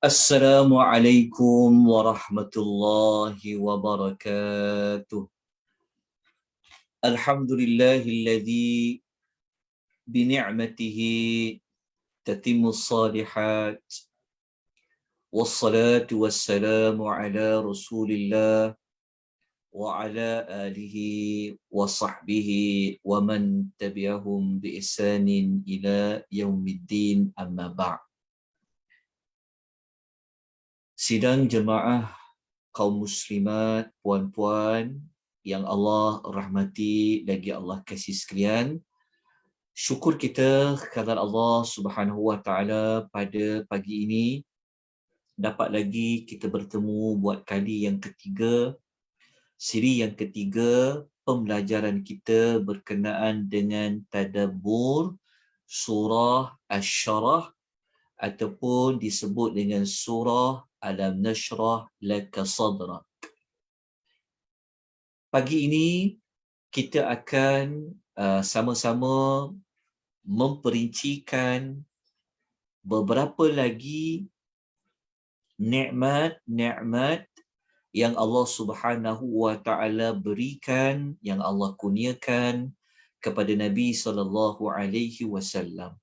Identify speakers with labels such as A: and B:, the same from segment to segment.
A: Assalamualaikum warahmatullahi wabarakatuh. Alhamdulillahilladzi bini'matihi tatimmus salihat. Wassalatu wassalamu ala Rasulillah wa ala alihi wa sahbihi wa man tabi'ahum bi ihsanin ila yaumiddin, amma ba'. Sidang jemaah kaum muslimat, puan-puan yang Allah rahmati lagi Allah kasih sekalian, syukur kita kepada Allah Subhanahu wa taala pada pagi ini dapat lagi kita bertemu buat kali yang ketiga, siri yang ketiga pembelajaran kita berkenaan dengan tadabbur surah Asy-Syarah ataupun disebut dengan surah Alam Nashrah Laka Sadrak. Pagi ini kita akan sama-sama memperincikan beberapa lagi nikmat-nikmat yang Allah Subhanahu wa taala berikan, yang Allah kurniakan kepada Nabi sallallahu alaihi wasallam.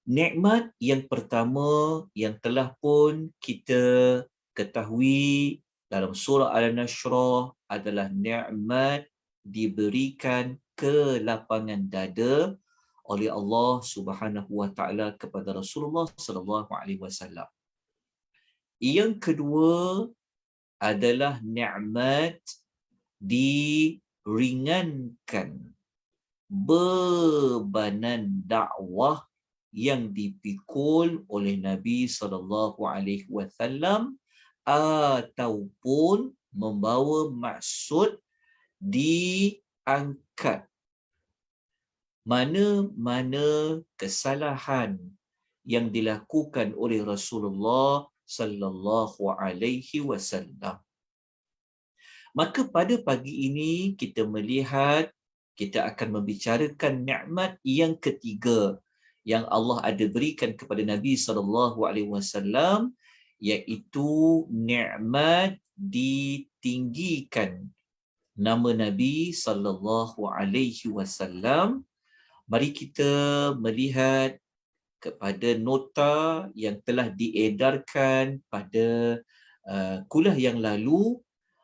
A: Nikmat yang pertama yang telah pun kita ketahui dalam surah Al-Nashrah adalah nikmat diberikan kelapangan dada oleh Allah Subhanahu wa taala kepada Rasulullah sallallahu alaihi wasallam. Yang kedua adalah nikmat diringankan bebanan dakwah yang dipikul oleh Nabi sallallahu alaihi wasallam ataupun membawa maksud diangkat mana-mana kesalahan yang dilakukan oleh Rasulullah sallallahu alaihi wasallam. Maka pada pagi ini kita melihat, kita akan membicarakan nikmat yang ketiga yang Allah ada berikan kepada Nabi sallallahu alaihi wasallam, iaitu nikmat ditinggikan nama Nabi sallallahu alaihi wasallam. Mari kita melihat kepada nota yang telah diedarkan pada kuliah yang lalu,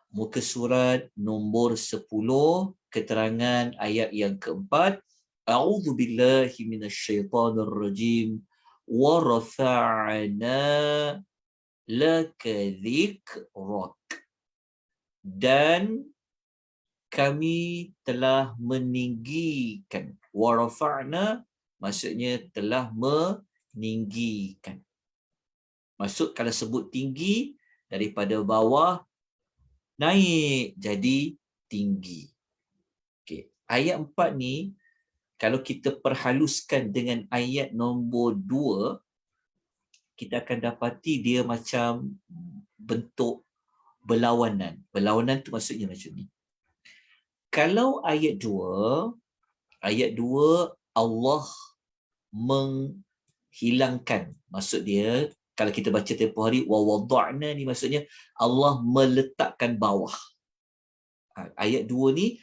A: muka surat nombor 10, keterangan ayat yang keempat. A'udzu billahi minasyaitonir rajim. Wa rafa'na laka dzikrak. Dan kami telah meninggikan. Wa rafa'na maksudnya telah meninggikan. Maksud kalau sebut tinggi, daripada bawah naik jadi tinggi. Okey, ayat 4 ni kalau kita perhaluskan dengan ayat nombor 2, kita akan dapati dia macam bentuk berlawanan. Berlawanan tu maksudnya macam ni. Kalau ayat 2 Allah menghilangkan, maksud dia kalau kita baca tempoh hari, wa wada'na ni maksudnya Allah meletakkan bawah. Ayat 2 ni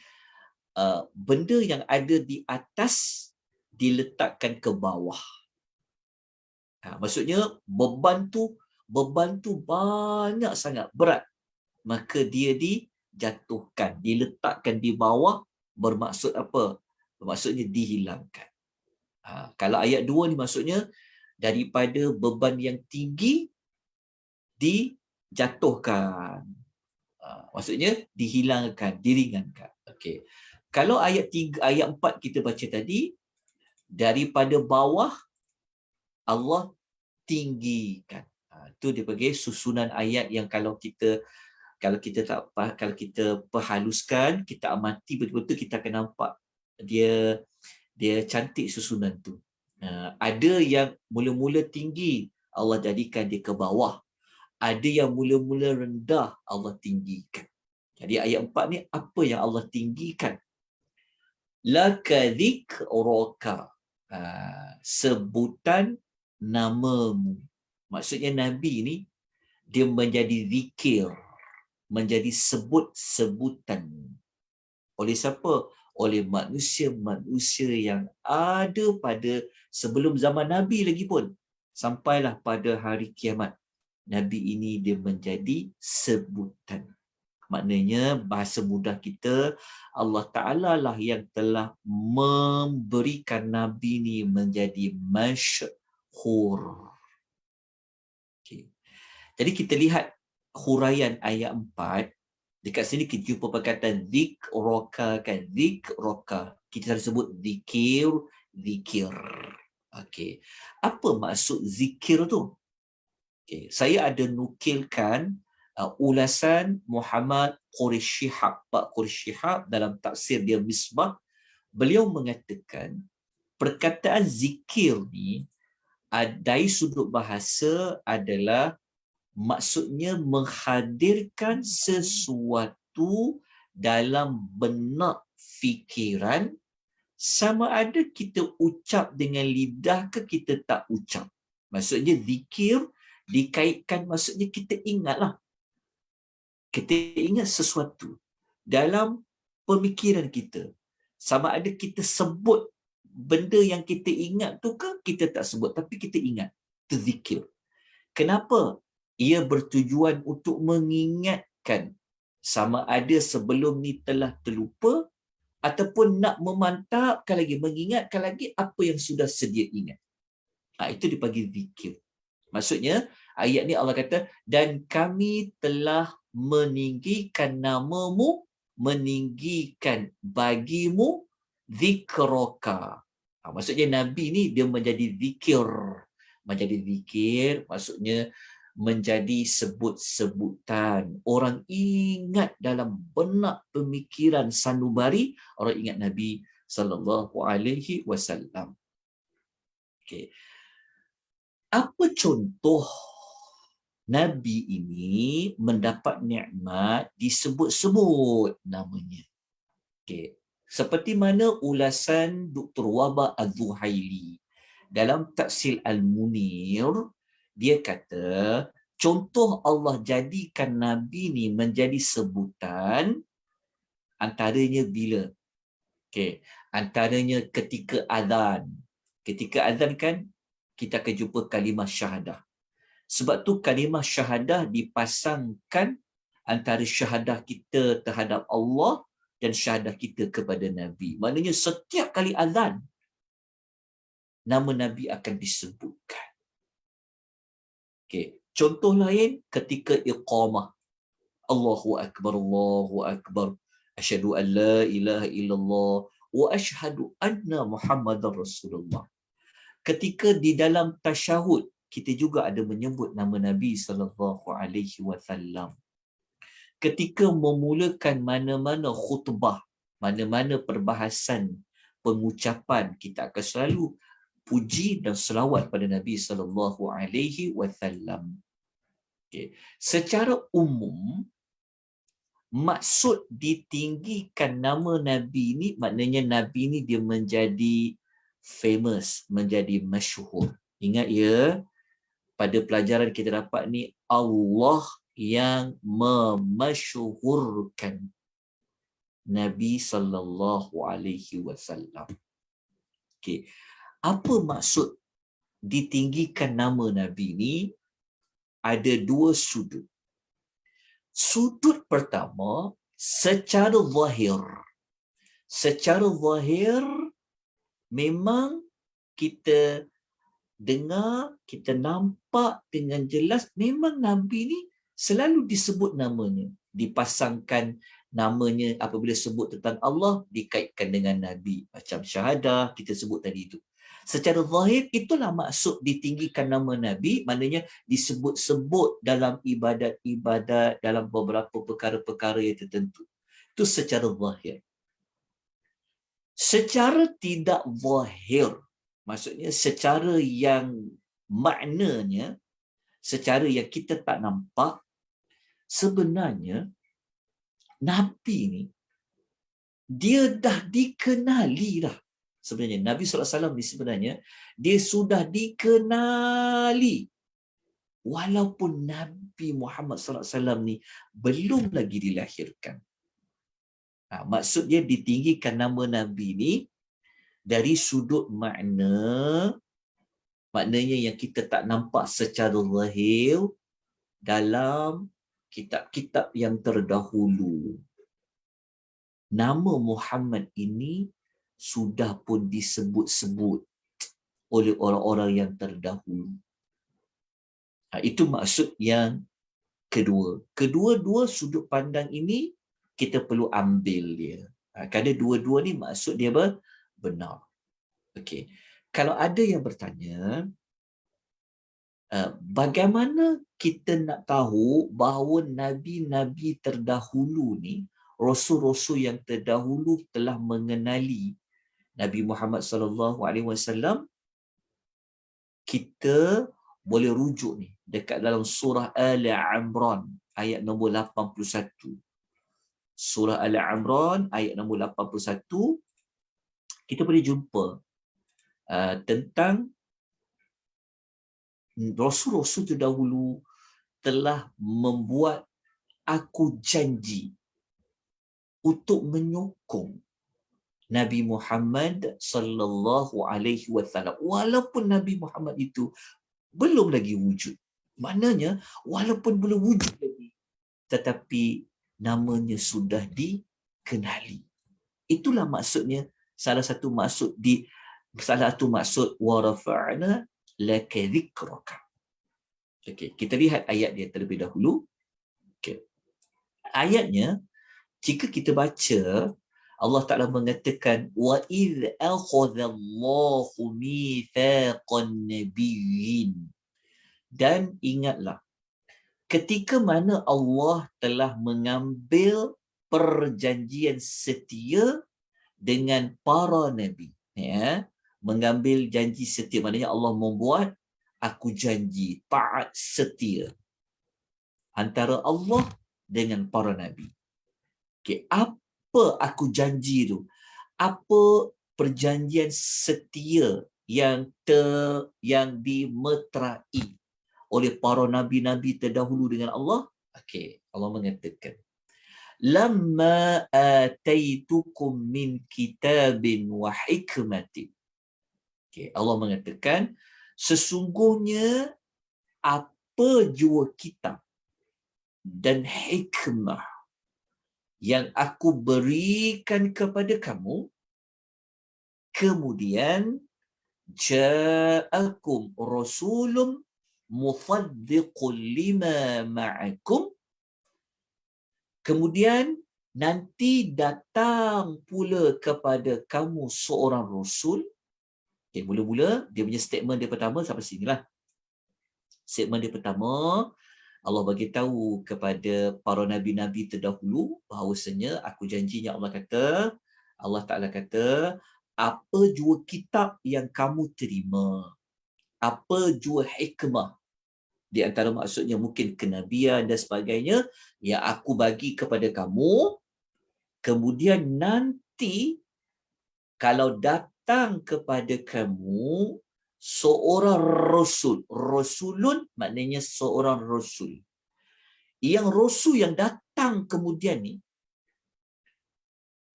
A: benda yang ada di atas diletakkan ke bawah. Maksudnya beban tu banyak sangat berat, maka dia dijatuhkan, diletakkan di bawah. Bermaksud apa? Bermaksudnya dihilangkan. Kalau ayat 2 ni maksudnya daripada beban yang tinggi dijatuhkan. Maksudnya dihilangkan, diringankan. Okey. Kalau ayat 4 kita baca tadi, daripada bawah Allah tinggikan. Itu dia panggil susunan ayat yang kalau kita perhaluskan, kita amati betul-betul, kita akan nampak dia cantik susunan tu. Ada yang mula-mula tinggi, Allah jadikan dia ke bawah. Ada yang mula-mula rendah, Allah tinggikan. Jadi ayat 4 ni apa yang Allah tinggikan? Laka dzikraka. Sebutan namamu. Maksudnya Nabi ni dia menjadi zikir, menjadi sebut-sebutan. Oleh siapa? Oleh manusia-manusia yang ada pada sebelum zaman Nabi lagi pun. Sampailah pada hari kiamat. Nabi ini dia menjadi sebutan. Maknanya bahasa mudah kita, Allah Ta'ala lah yang telah memberikan Nabi ini menjadi masyhur. Okay. Jadi kita lihat huraian ayat 4. Dekat sini kita jumpa perkataan zikraka kan, zikraka. Kita selalu sebut zikir, zikir. Okey. Apa maksud zikir tu? Okay. Saya ada nukilkan ulasan Muhammad Quraish Shihab, Pak Quraish Shihab dalam tafsir dia Misbah. Beliau mengatakan perkataan zikir ni dari sudut bahasa adalah maksudnya menghadirkan sesuatu dalam benak fikiran, sama ada kita ucap dengan lidah ke kita tak ucap. Maksudnya zikir dikaitkan, maksudnya kita ingatlah. Kita ingat sesuatu dalam pemikiran kita. Sama ada kita sebut benda yang kita ingat tu ke kita tak sebut, tapi kita ingat. Itu zikir. Kenapa? Ia bertujuan untuk mengingatkan sama ada sebelum ni telah terlupa ataupun nak memantapkan lagi, mengingatkan lagi apa yang sudah sedia ingat. Itu dipanggil zikir. Maksudnya ayat ni Allah kata, dan kami telah meninggikan namamu, meninggikan bagimu zikraka. Maksudnya Nabi ni dia menjadi zikir. Menjadi zikir maksudnya menjadi sebut-sebutan. Orang ingat dalam benak pemikiran sanubari, orang ingat Nabi sallallahu alaihi wasallam. Okey. Apa contoh Nabi ini mendapat nikmat disebut-sebut namanya? Okey. Seperti mana ulasan Dr. Waba Az-Zuhaili dalam Tafsir Al-Munir, dia kata contoh Allah jadikan Nabi ni menjadi sebutan antaranya bila? Okey, antaranya ketika azan. Ketika azan kan kita akan jumpa kalimah syahadah. Sebab tu kalimah syahadah dipasangkan antara syahadah kita terhadap Allah dan syahadah kita kepada Nabi. Maknanya setiap kali azan nama Nabi akan disebutkan. Okay. Contoh lain ketika iqamah. Allahu Akbar, Allahu Akbar. Asyhadu an la ilaha illallah wa asyhadu anna Muhammadar Rasulullah. Ketika di dalam tasyahud, kita juga ada menyebut nama Nabi sallallahu alaihi wasallam. Ketika memulakan mana-mana khutbah, mana-mana perbahasan, pengucapan, kita akan selalu puji dan selawat pada Nabi sallallahu alaihi wasallam. Okay. Secara umum, maksud ditinggikan nama Nabi ni, maknanya Nabi ni dia menjadi famous, menjadi masyhur. Ingat ya, pada pelajaran kita dapat ni, Allah yang memasyhurkan Nabi sallallahu alaihi wasallam. Okey. Apa maksud ditinggikan nama Nabi ni? Ada dua sudut. Sudut pertama, secara zahir. Secara zahir, memang kita dengar, kita nampak dengan jelas, memang Nabi ni selalu disebut namanya. Dipasangkan namanya apabila sebut tentang Allah, dikaitkan dengan Nabi. Macam syahadah, kita sebut tadi itu. Secara zahir, itulah maksud ditinggikan nama Nabi, maknanya disebut-sebut dalam ibadat-ibadat, dalam beberapa perkara-perkara yang tertentu. Itu secara zahir. Secara tidak zahir, maksudnya secara yang maknanya, secara yang kita tak nampak, sebenarnya Nabi ni, dia dah dikenali dah sebenarnya Nabi SAW ni sebenarnya dia sudah dikenali walaupun Nabi Muhammad SAW ni belum lagi dilahirkan. Maksud dia ditinggikan nama Nabi ni dari sudut maknanya yang kita tak nampak secara zahir dalam kitab-kitab yang terdahulu. Nama Muhammad ini sudah pun disebut-sebut oleh orang-orang yang terdahulu. Itu maksud yang kedua. Kedua-dua sudut pandang ini kita perlu ambil dia. Kerana dua-dua ni maksud dia benar. Okey. Kalau ada yang bertanya, bagaimana kita nak tahu bahawa nabi-nabi terdahulu ni, rasul-rasul yang terdahulu telah mengenali Nabi Muhammad sallallahu alaihi wasallam? Kita boleh rujuk ni dekat dalam surah Al-Imran ayat nombor 81. Surah Al-Imran ayat nombor 81, kita boleh jumpa tentang rasul-rasul terdahulu telah membuat aku janji untuk menyokong Nabi Muhammad sallallahu alaihi wasallam walaupun Nabi Muhammad itu belum lagi wujud. Maknanya walaupun belum wujud lagi tetapi namanya sudah dikenali. Itulah maksudnya, salah satu maksud wa rafa'na laka dzikraka. Okey, kita lihat ayat dia terlebih dahulu. Okey. Ayatnya jika kita baca, Allah Ta'ala mengatakan wa idh akhadallahu mitsaqan nabiyyin, dan ingatlah ketika mana Allah telah mengambil perjanjian setia dengan para nabi. Mengambil janji setia maknanya Allah membuat aku janji taat setia antara Allah dengan para nabi. Okey, apa aku janji tu? Apa perjanjian setia yang dimeterai oleh para nabi-nabi terdahulu dengan Allah? Okey, Allah mengatakan lamma ataitukum min kitabin wa hikmatin. Okey, Allah mengatakan sesungguhnya apa jua kitab dan hikmah yang aku berikan kepada kamu, kemudian ja'akum rasulun musaddiqun lima ma'akum, kemudian nanti datang pula kepada kamu seorang rasul. Okay, mula-mula dia punya statement dia pertama sampai sinilah. Statement dia pertama, Allah bagi tahu kepada para nabi-nabi terdahulu bahawasanya aku janjinya Allah Ta'ala kata, apa jua kitab yang kamu terima, apa jua hikmah, di antara maksudnya mungkin kenabian dan sebagainya, yang aku bagi kepada kamu, kemudian nanti kalau datang kepada kamu seorang rasul, rasulun maknanya seorang rasul, yang rasul yang datang kemudian ni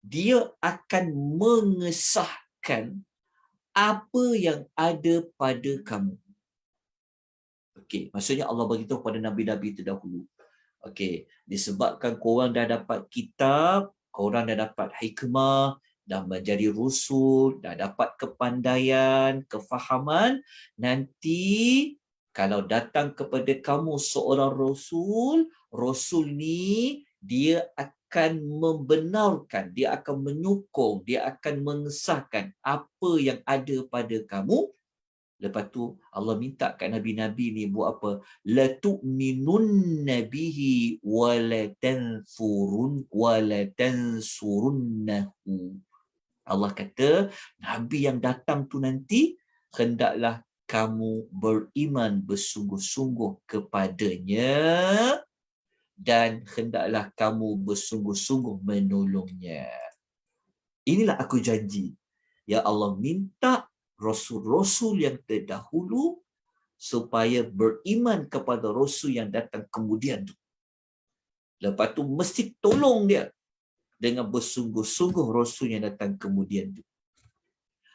A: dia akan mengesahkan apa yang ada pada kamu. Okey, maksudnya Allah beritahu kepada nabi-nabi terdahulu. Okey, disebabkan korang dah dapat kitab, korang dah dapat hikmah, dah menjadi rasul, dah dapat kepandaian, kefahaman, nanti kalau datang kepada kamu seorang rasul, rasul ni dia akan membenarkan, dia akan menyokong, dia akan mengesahkan apa yang ada pada kamu. Lepas tu Allah minta kat nabi-nabi ni buat apa? La tu'minunna bihi wa la tansurunnahu. Allah kata nabi yang datang tu nanti hendaklah kamu beriman bersungguh-sungguh kepadanya dan hendaklah kamu bersungguh-sungguh menolongnya. Inilah aku janji Ya Allah minta rasul-rasul yang terdahulu supaya beriman kepada rasul yang datang kemudian tu. Lepas tu mesti tolong dia dengan bersungguh-sungguh rasul yang datang kemudian tu.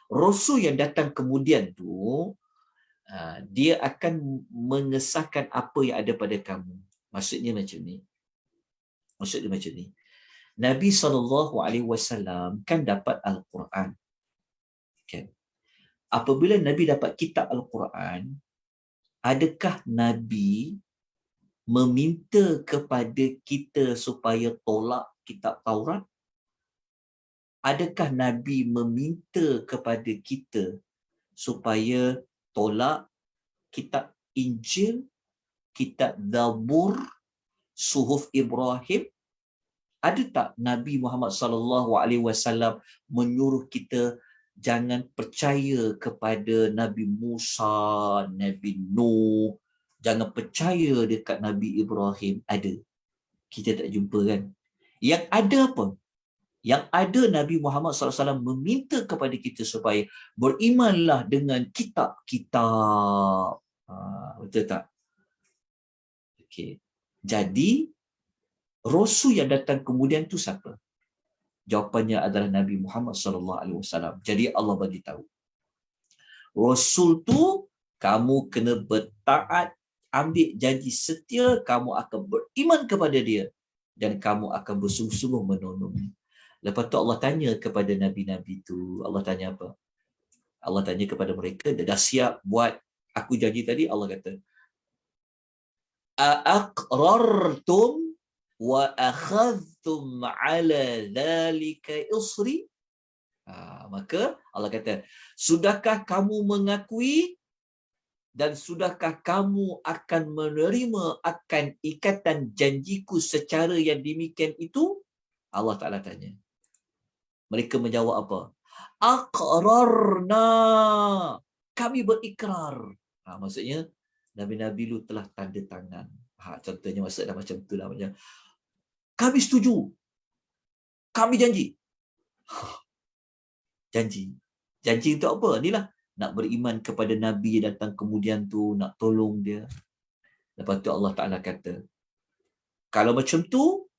A: Rasul yang datang kemudian tu, dia akan mengesahkan apa yang ada pada kamu. Maksudnya macam ni. Nabi SAW kan dapat Al-Quran. Kan? Apabila Nabi dapat kitab Al-Quran, adakah Nabi meminta kepada kita supaya tolak kitab Taurat? Adakah Nabi meminta kepada kita supaya tolak kitab Injil, kitab Zabur, Suhuf Ibrahim? Ada tak Nabi Muhammad SAW menyuruh kita jangan percaya kepada Nabi Musa, Nabi Nuh, jangan percaya dekat Nabi Ibrahim? Ada. Kita tak jumpa kan? Yang ada apa? Yang ada Nabi Muhammad SAW meminta kepada kita supaya berimanlah dengan kitab-kitab. Betul tak? Okey. Jadi, Rasul yang datang kemudian tu siapa? Jawapannya adalah Nabi Muhammad SAW. Jadi Allah bagi tahu. Rasul tu kamu kena bertaat, ambil janji setia, kamu akan beriman kepada dia dan kamu akan bersungguh-sungguh menolongnya. Lepas tu Allah tanya kepada nabi-nabi tu, Allah tanya apa? Allah tanya kepada mereka, dah siap buat aku janji tadi? Allah kata, aqrartum wa akhadhtum ala dhalika isri? Maka Allah kata, sudahkah kamu mengakui dan sudahkah kamu akan menerima akan ikatan janjiku secara yang demikian itu? Allah Ta'ala tanya. Mereka menjawab apa? Aqrarna. Kami berikrar. Maksudnya, Nabi-Nabi lu telah tanda tangan. Contohnya maksud dah macam tu lah. Macam, kami setuju. Kami janji. Janji. Janji untuk apa? Inilah. Nak beriman kepada Nabi yang datang kemudian tu. Nak tolong dia. Lepas tu Allah Ta'ala kata, kalau macam tu,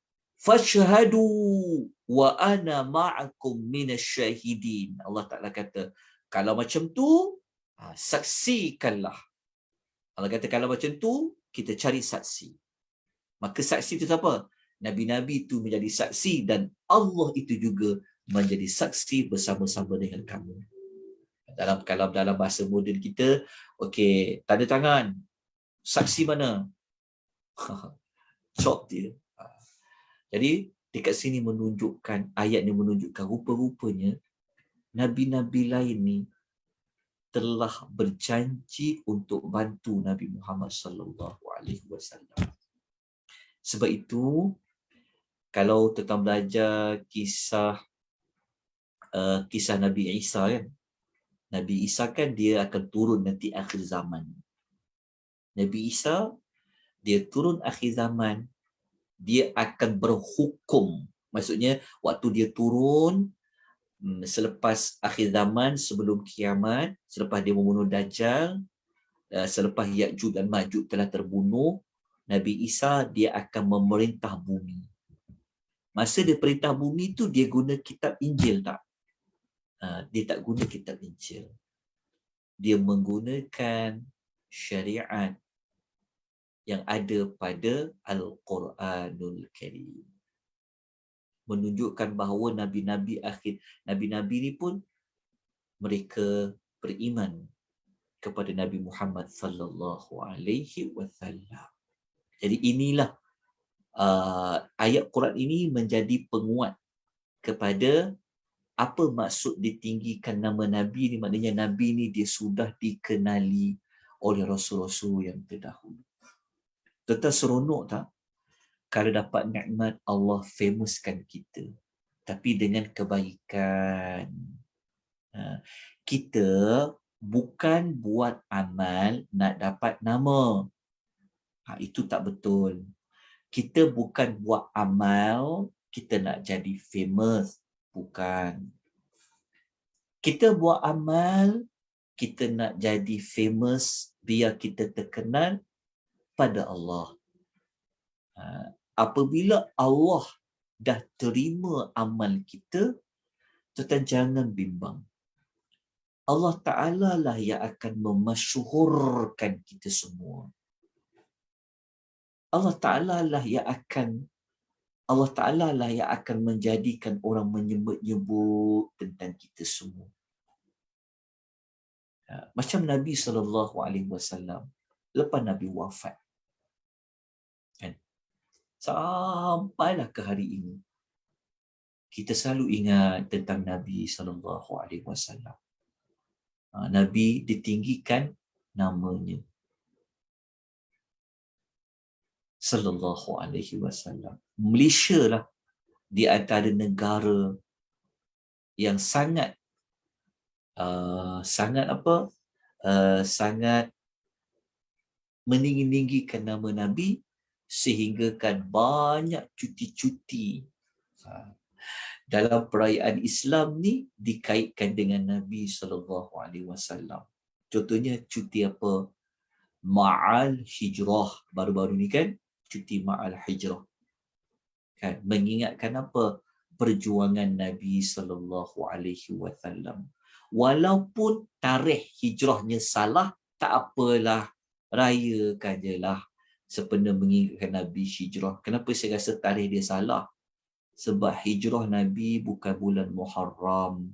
A: fashhadu wa ana ma'akum minasyahidin. Allah Ta'ala kata, kalau macam tu, saksikanlah. Allah kata, kalau macam tu, kita cari saksi. Maka saksi itu siapa? Nabi-Nabi itu menjadi saksi dan Allah itu juga menjadi saksi bersama-sama dengan kamu. Dalam bahasa moden kita, okey, tanda tangan. Saksi mana? Cop dia. Jadi, dekat sini menunjukkan, ayat ni menunjukkan rupa-rupanya Nabi-Nabi lain ni telah berjanji untuk bantu Nabi Muhammad SAW. Sebab itu, kalau kita belajar kisah Nabi Isa kan, Nabi Isa kan dia akan turun nanti akhir zaman. Nabi Isa dia turun akhir zaman, dia akan berhukum. Maksudnya waktu dia turun selepas akhir zaman, sebelum kiamat, selepas dia membunuh Dajjal, selepas Ya'juj dan Ma'juj telah terbunuh, Nabi Isa dia akan memerintah bumi. Masa dia perintah bumi tu, dia guna kitab Injil tak? Dia tak guna kitab Injil. Dia menggunakan syariat yang ada pada Al-Quranul Karim. Menunjukkan bahawa Nabi-Nabi ni pun mereka beriman kepada Nabi Muhammad sallallahu alaihi wasallam. Jadi inilah ayat Quran ini menjadi penguat kepada apa maksud ditinggikan nama Nabi ni. Maknanya Nabi ni dia sudah dikenali oleh Rasul-Rasul yang terdahulu. Tetap seronok tak? Kalau dapat nikmat Allah famouskan kita. Tapi dengan kebaikan. Kita bukan buat amal nak dapat nama. Itu tak betul. Kita bukan buat amal kita nak jadi famous. Bukan. Kita buat amal, kita nak jadi famous, biar kita terkenal pada Allah. Apabila Allah dah terima amal kita, tuan jangan bimbang. Allah Ta'ala lah yang akan memasyhurkan kita semua. Allah Ta'ala lah yang akan menjadikan orang menyebut-nyebut tentang kita semua. Macam Nabi SAW, lepas Nabi wafat, kan? Sampailah ke hari ini, kita selalu ingat tentang Nabi SAW. Nabi ditinggikan namanya. Sallallahu alaihi wasallam. Malaysia lah di antara negara yang sangat meninggi-ninggikan nama Nabi, sehingga kan banyak cuti-cuti dalam perayaan Islam ni dikaitkan dengan Nabi sallallahu alaihi wasallam. Contohnya cuti apa? Ma'al Hijrah baru-baru ni kan, cuti Ma'al Hijrah. Kan, mengingatkan apa? Perjuangan Nabi sallallahu alaihi wasallam. Walaupun tarikh hijrahnya salah, tak apalah, rayakan je lah sempena mengingatkan Nabi hijrah. Kenapa saya rasa tarikh dia salah? Sebab hijrah Nabi bukan bulan Muharram,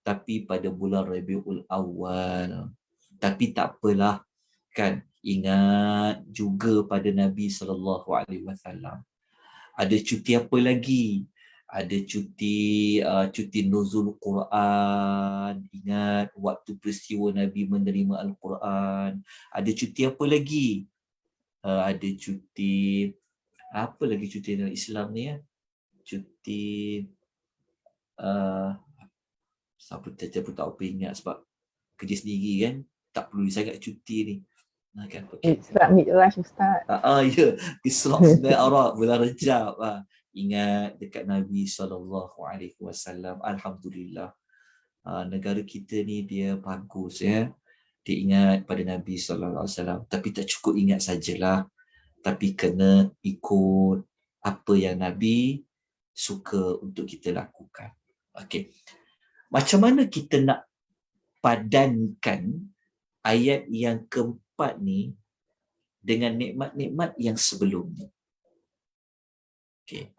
A: tapi pada bulan Rabiul Awal. Tapi tak apalah, kan, ingat juga pada Nabi sallallahu alaihi wasallam. Ada cuti apa lagi? Ada cuti nuzul Quran. Ingat waktu peristiwa Nabi menerima Al-Quran. Ada cuti apa lagi? Ada cuti, apa lagi cuti dalam Islam ni ya? Cuti siapa pun tak apa ingat sebab kerja sendiri kan, tak perlu sangat cuti ni. Kan,
B: Isra Mi'raj Ustaz.
A: Ya, Isra Mi'raj bulan Rejab. Ingat dekat Nabi SAW. Alhamdulillah. Negara kita ni dia bagus ya. Dia ingat pada Nabi SAW. Tapi tak cukup ingat sajalah. Tapi kena ikut apa yang Nabi suka untuk kita lakukan. Okey. Macam mana kita nak padankan ayat yang keempat ni dengan nikmat-nikmat yang sebelumnya? Okey.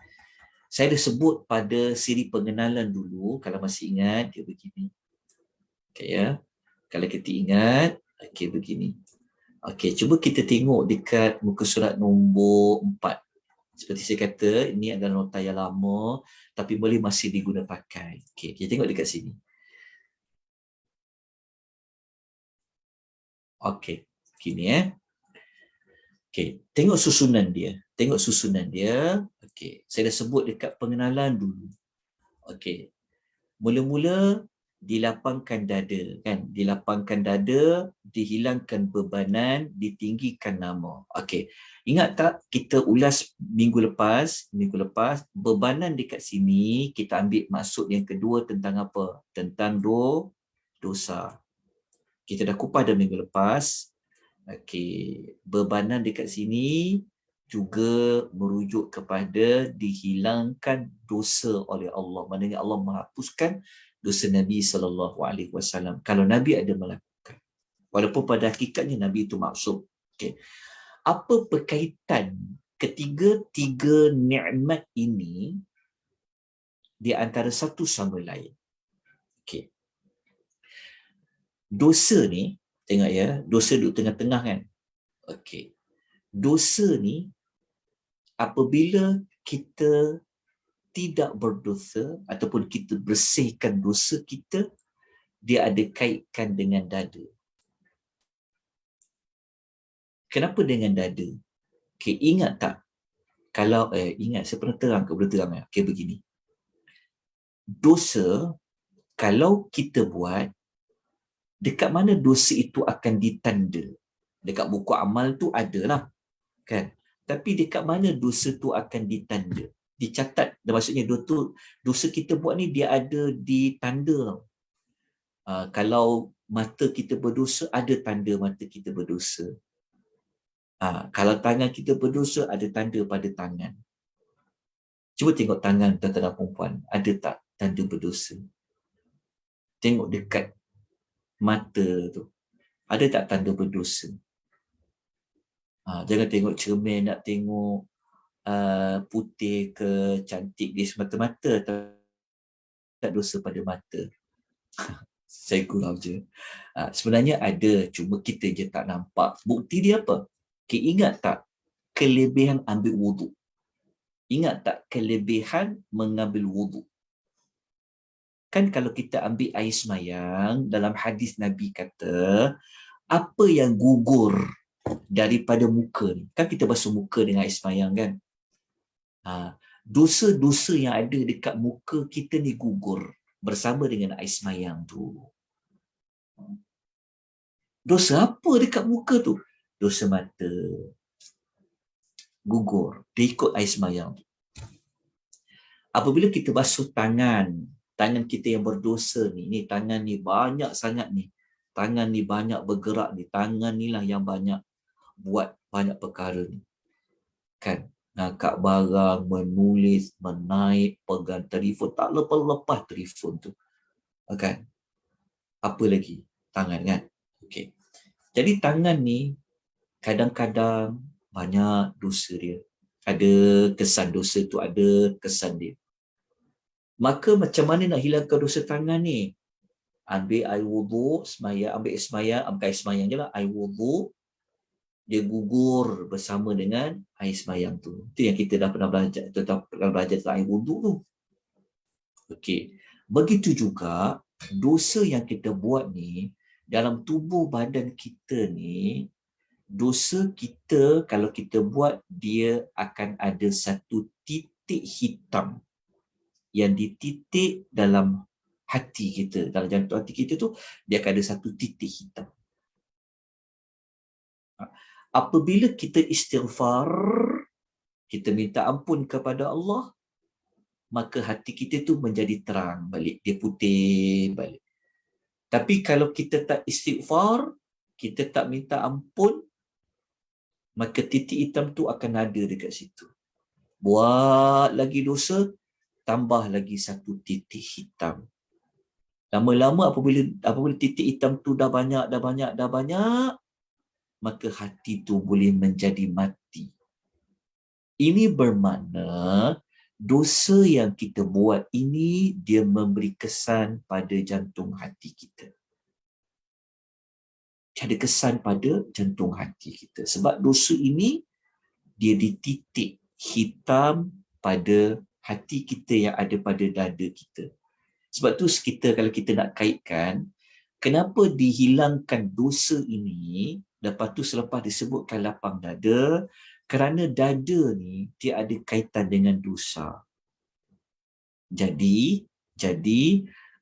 A: Saya dah sebut pada siri pengenalan dulu, kalau masih ingat dia begini. Okey ya. Kalau kita ingat, okey begini. Okey, cuba kita tengok dekat muka surat nombor 4. Seperti saya kata, ini adalah nota yang lama tapi boleh masih diguna pakai. Okey, kita tengok dekat sini. Okey, gini ya. Okey, tengok susunan dia. Okey, saya dah sebut dekat pengenalan dulu. Okey. Mula-mula dilapangkan dada, kan? Dilapangkan dada, dihilangkan bebanan, ditinggikan nama. Okey. Ingat tak kita ulas minggu lepas, bebanan dekat sini kita ambil maksud yang kedua tentang apa? Tentang dosa. Kita dah kupas dah minggu lepas. Okey, bebanan dekat sini juga merujuk kepada dihilangkan dosa oleh Allah. Maknanya Allah menghapuskan dosa Nabi SAW. Kalau Nabi ada melakukan. Walaupun pada hakikatnya Nabi itu maksum. Okey. Apa berkaitan ketiga-tiga nikmat ini di antara satu sama lain? Okey. Dosa ni, tengok ya, dosa duduk tengah-tengah kan? Okey. Dosa ni, apabila kita tidak berdosa ataupun kita bersihkan dosa kita, dia ada kaitkan dengan dada. Kenapa dengan dada? Okay, ingat tak? Kalau ingat, saya pernah boleh terang ya. Okay, begini. Dosa, kalau kita buat, dekat mana dosa itu akan ditanda? Dekat buku amal tu adalah, kan? Tapi dekat mana dosa tu akan ditanda? Dicatat. Dan maksudnya dosa kita buat ni dia ada di tanda tau. Kalau mata kita berdosa, ada tanda mata kita berdosa. Kalau tangan kita berdosa, ada tanda pada tangan. Cuba tengok tangan tuan-tuan dan perempuan, ada tak tanda berdosa? Tengok dekat mata tu, ada tak tanda berdosa? Jangan tengok cermin, nak tengok putih ke cantik dia semata-mata, tak dosa pada mata. Saya gurau je. Sebenarnya ada, cuma kita je tak nampak. Bukti dia apa? Okay, ingat tak kelebihan ambil wuduk? Ingat tak kelebihan mengambil wuduk? Kan kalau kita ambil air semayang, dalam hadis Nabi kata, apa yang gugur daripada muka ni? Kan kita basuh muka dengan air semayang kan? Dosa-dosa yang ada dekat muka kita ni gugur bersama dengan air semayang tu. Dosa apa dekat muka tu? Dosa mata. Gugur. Dia ikut air semayang. Apabila kita basuh tangan kita yang berdosa ni tangan ni banyak sangat ni. Tangan ni banyak bergerak ni. Tangan ni lah yang banyak buat banyak perkara ni. Kan? Ngangkat barang, menulis, menaik, pegang telefon. Tak lepas-lepas telefon tu. Kan? Apa lagi? Tangan kan? Okey. Jadi tangan ni kadang-kadang banyak dosa dia. Ada kesan dosa tu, ada kesan dia. Maka macam mana nak hilangkan dosa tangan ni? Ambil air wuduk, semayang, ambil air semayang, bukan air semayang je lah, air wuduk, dia gugur bersama dengan air semayang tu. Itu yang kita dah pernah belajar, tentang air wuduk tu. Okey. Begitu juga dosa yang kita buat ni dalam tubuh badan kita ni, dosa kita kalau kita buat, dia akan ada satu titik hitam yang dititik dalam hati kita, dalam jantung hati kita tu, dia akan ada satu titik hitam. Apabila kita istighfar, kita minta ampun kepada Allah, maka hati kita tu menjadi terang balik, dia putih balik. Tapi kalau kita tak istighfar, kita tak minta ampun, maka titik hitam tu akan ada dekat situ. Buat lagi dosa, tambah lagi satu titik hitam. Lama-lama apabila titik hitam tu dah banyak, maka hati tu boleh menjadi mati. Ini bermakna dosa yang kita buat ini dia memberi kesan pada jantung hati kita. Ada kesan pada jantung hati kita. Sebab dosa ini dia dititik hitam pada hati kita yang ada pada dada kita. Sebab tu kalau kita nak kaitkan, kenapa dihilangkan dosa ini, lepas tu selepas disebutkan lapang dada, kerana dada ni dia ada kaitan dengan dosa. Jadi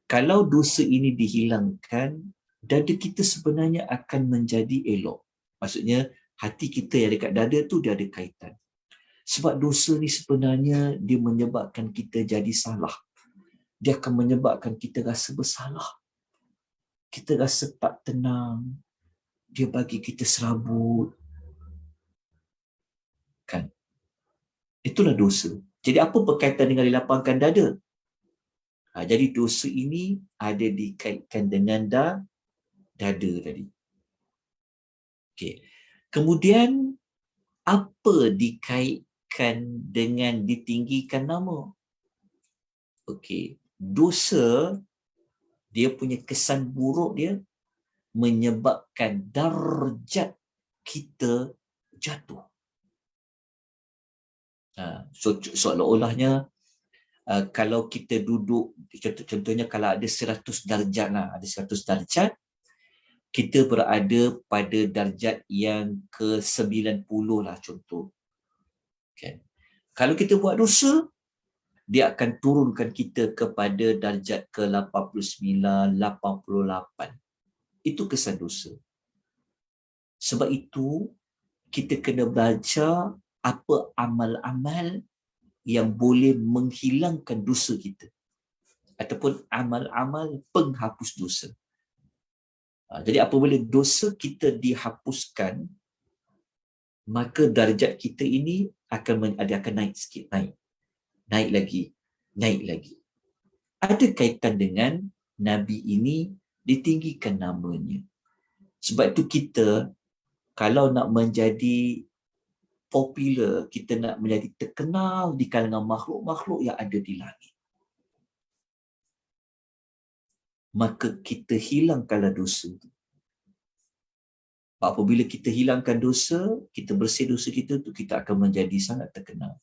A: kalau dosa ini dihilangkan, dada kita sebenarnya akan menjadi elok. Maksudnya hati kita yang dekat dada tu dia ada kaitan. Sebab dosa ni sebenarnya dia menyebabkan kita jadi salah. Dia akan menyebabkan kita rasa bersalah. Kita rasa tak tenang. Dia bagi kita serabut. Kan? Itulah dosa. Jadi apa berkaitan dengan dilapangkan dada? Jadi dosa ini ada dikaitkan dengan dada tadi. Okey. Kemudian apa dikaitkan dengan ditinggikan nama? Okey. Dosa dia punya kesan buruk dia menyebabkan darjat kita jatuh. So seolah-olahnya kalau kita duduk, contohnya kalau ada 100 darjat lah, ada 100 darjat, kita berada pada darjat yang ke-90 lah contoh. Okay. Kalau kita buat dosa, dia akan turunkan kita kepada darjat ke-89, 88. Itu kesan dosa. Sebab itu, kita kena belajar apa amal-amal yang boleh menghilangkan dosa kita. Ataupun amal-amal penghapus dosa. Jadi apabila dosa kita dihapuskan, maka darjat kita ini akan naik sikit, naik lagi, naik lagi. Ada kaitan dengan Nabi ini ditinggikan namanya. Sebab itu kita kalau nak menjadi popular, kita nak menjadi terkenal di kalangan makhluk-makhluk yang ada di langit, maka kita hilangkanlah dosa itu. Apabila kita hilangkan dosa, kita bersih dosa kita tu, kita akan menjadi sangat terkenal.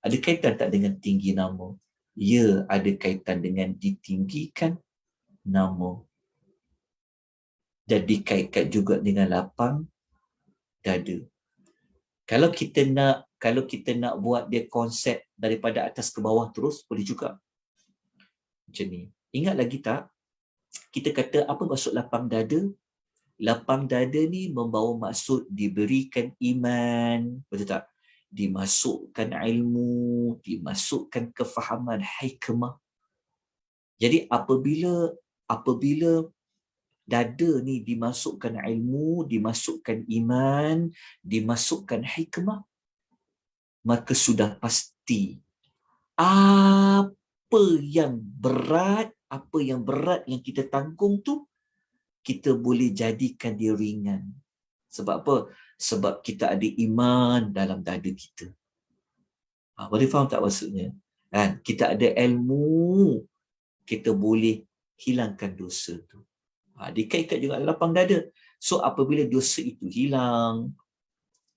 A: Ada kaitan tak dengan tinggi nama? Ya, ada kaitan dengan ditinggikan nama. Dan dikaitkan juga dengan lapang dada. Kalau kita nak buat dia konsep daripada atas ke bawah terus, boleh juga. Macam ni. Ingat lagi tak? Kita kata apa maksud lapang dada? Lapang dada ni membawa maksud diberikan iman, betul tak? Dimasukkan ilmu, dimasukkan kefahaman hikmah. Jadi apabila dada ni dimasukkan ilmu, dimasukkan iman, dimasukkan hikmah, maka sudah pasti apa yang berat yang kita tanggung tu, kita boleh jadikan dia ringan. Sebab apa? Sebab kita ada iman dalam dada kita. Boleh faham tak maksudnya? Kita ada ilmu, kita boleh hilangkan dosa tu. Dikait-kait juga lapang dada. So apabila dosa itu hilang,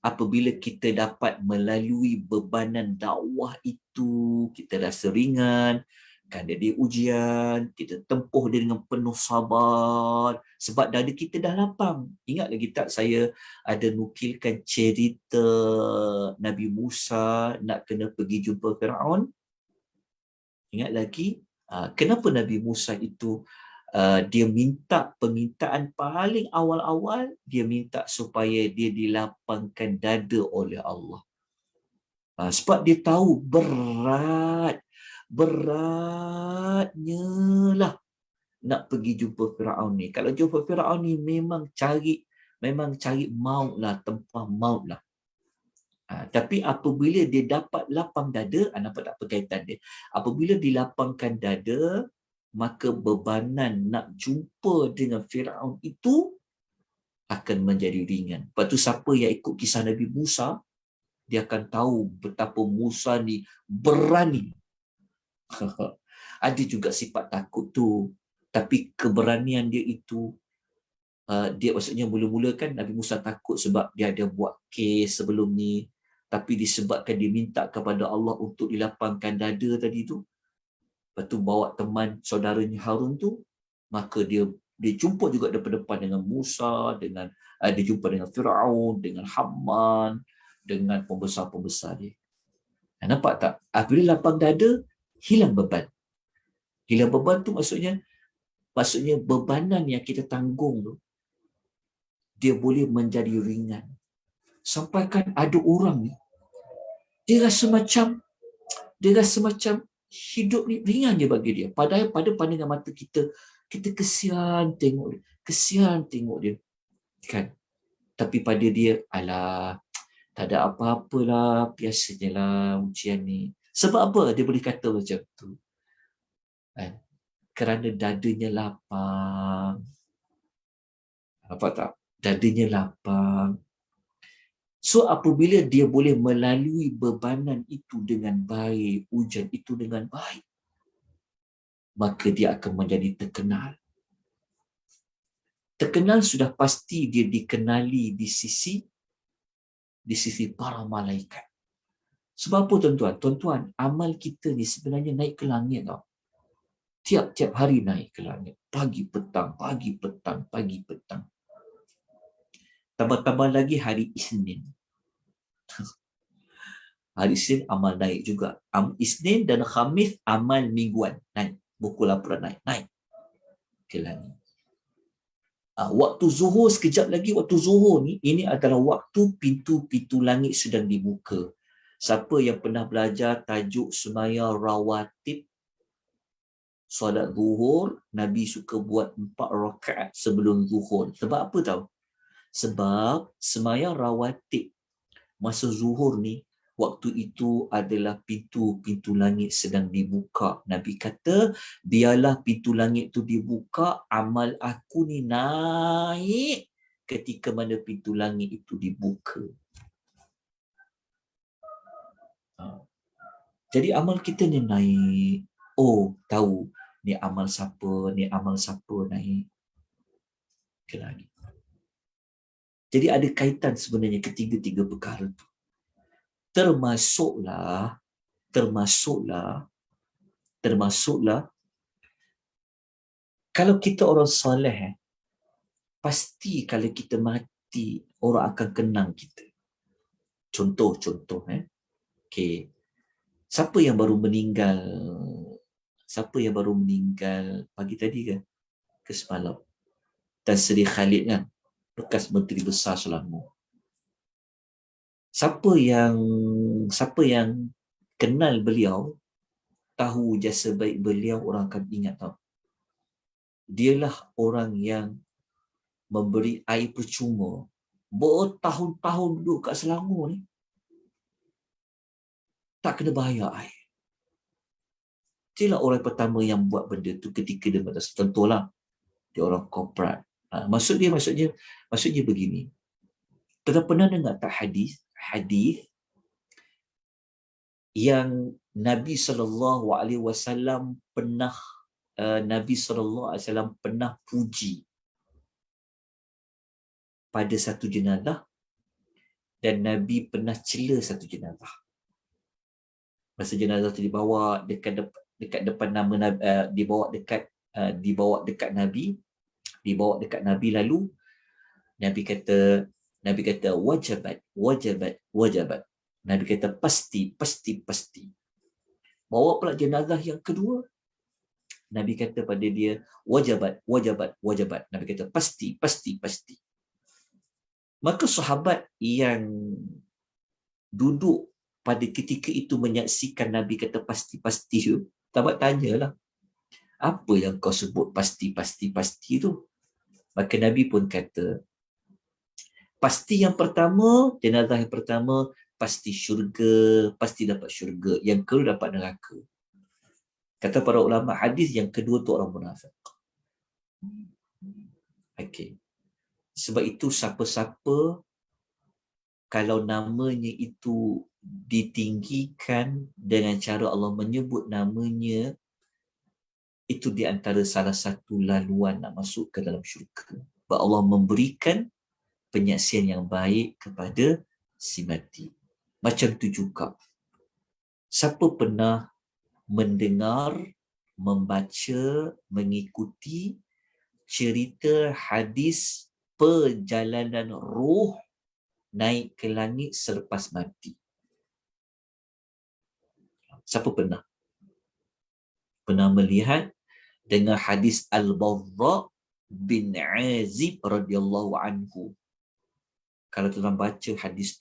A: apabila kita dapat melalui bebanan dakwah itu, kita rasa ringan, kerana dia ujian, kita tempuh dia dengan penuh sabar, sebab dada kita dah lapang. Ingat lagi tak saya ada nukilkan cerita Nabi Musa nak kena pergi jumpa Firaun? Ingat lagi? Kenapa Nabi Musa itu dia minta permintaan paling awal-awal, dia minta supaya dia dilapangkan dada oleh Allah. Sebab dia tahu beratnya lah nak pergi jumpa Firaun ni. Kalau jumpa Firaun ni memang cari maut lah, tempah maut lah. Tapi apabila dia dapat lapang dada, nampak tak perkaitan dia? Apabila dilapangkan dada, maka bebanan nak jumpa dengan Firaun itu akan menjadi ringan. Lepas tu siapa yang ikut kisah Nabi Musa, dia akan tahu betapa Musa ni berani. Ada juga sifat takut tu, tapi keberanian dia itu, dia maksudnya mula-mula kan Nabi Musa takut sebab dia ada buat kes sebelum ni, tapi disebabkan dia minta kepada Allah untuk dilapangkan dada tadi tu, lepas tu bawa teman saudaranya Harun tu, maka dia jumpa juga depan-depan dengan Musa, dia jumpa dengan Firaun, dengan Haman, dengan pembesar-pembesar dia. Nampak tak? Apabila lapang dada, hilang beban. Hilang beban tu maksudnya bebanan yang kita tanggung tu, dia boleh menjadi ringan. Sampai kan ada orang ni, dia rasa macam hidup ni ringan je bagi dia. Padahal pada pandangan mata kita kesian tengok dia. Kan? Tapi pada dia, alah, tak ada apa-apalah, biasanya lah ujian ni. Sebab apa dia boleh kata macam tu? Kerana dadanya lapang. Nampak tak? Dadanya lapang. So apabila dia boleh melalui bebanan itu dengan baik, ujian itu dengan baik, maka dia akan menjadi terkenal. Terkenal sudah pasti dia dikenali di sisi para malaikat. Sebab apa tuan-tuan? Tuan-tuan, amal kita ni sebenarnya naik ke langit tau. Tiap-tiap hari naik ke langit. Pagi petang. Tambah-tambah lagi hari Isnin. Hari Isnin amal naik juga. Isnin dan Khamis amal mingguan naik. Buku laporan naik ke langit. Waktu zuhur sekejap lagi, waktu zuhur ni, ini adalah waktu pintu-pintu langit sedang dibuka. Siapa yang pernah belajar tajuk semaya rawatib, Solat zuhur, Nabi suka buat 4 rakaat sebelum zuhur. Sebab apa tahu? Sebab sembahyang rawatib masa zuhur ni, waktu itu adalah pintu-pintu langit sedang dibuka. Nabi kata, biarlah pintu langit tu dibuka, amal aku ni naik ketika mana pintu langit itu dibuka. Jadi amal kita ni naik. Oh, tahu ni amal siapa, ni amal siapa naik ke langit. Jadi ada kaitan sebenarnya ketiga-tiga perkara tu. Termasuklah kalau kita orang soleh, pasti kalau kita mati orang akan kenang kita. Contoh, okey. Siapa yang baru meninggal pagi tadi ke semalam? Tan Sri Khalid kan, bekas Menteri Besar Selangor. Siapa yang kenal beliau, tahu jasa baik beliau, orang akan ingat tahu. Dialah orang yang memberi air percuma bertahun-tahun duduk kat Selangor ni, tak kena bayar air. Dialah orang pertama yang buat benda tu ketika dia berdas. Tentulah dia orang korporat. Maksudnya begini. Pernah dengar tak hadis yang Nabi SAW pernah puji pada satu jenazah dan Nabi pernah cela satu jenazah. Masa jenazah tu dibawa dekat depan nama Nabi, dibawa dekat Nabi, lalu Nabi kata wajabat. Nabi kata pasti. Bawa pula jenazah yang kedua, Nabi kata pada dia wajabat. Nabi kata pasti. Maka sahabat yang duduk pada ketika itu menyaksikan Nabi kata pasti tu, tabat tanyalah, apa yang kau sebut pasti tu? Maka Nabi pun kata, pasti yang pertama, jenazah yang pertama pasti syurga, pasti dapat syurga. Yang kedua dapat neraka. Kata para ulama hadis, yang kedua tu orang munafik. Okey. Sebab itu siapa-siapa kalau namanya itu ditinggikan dengan cara Allah menyebut namanya, itu di antara salah satu laluan nak masuk ke dalam syurga. Sebab Allah memberikan penyaksian yang baik kepada si mati. Macam tu juga, siapa pernah mendengar, membaca, mengikuti cerita hadis perjalanan roh naik ke langit selepas mati? Siapa pernah melihat dengan hadis Al-Barra bin Azib radhiyallahu anhu? Kalau tuan baca hadis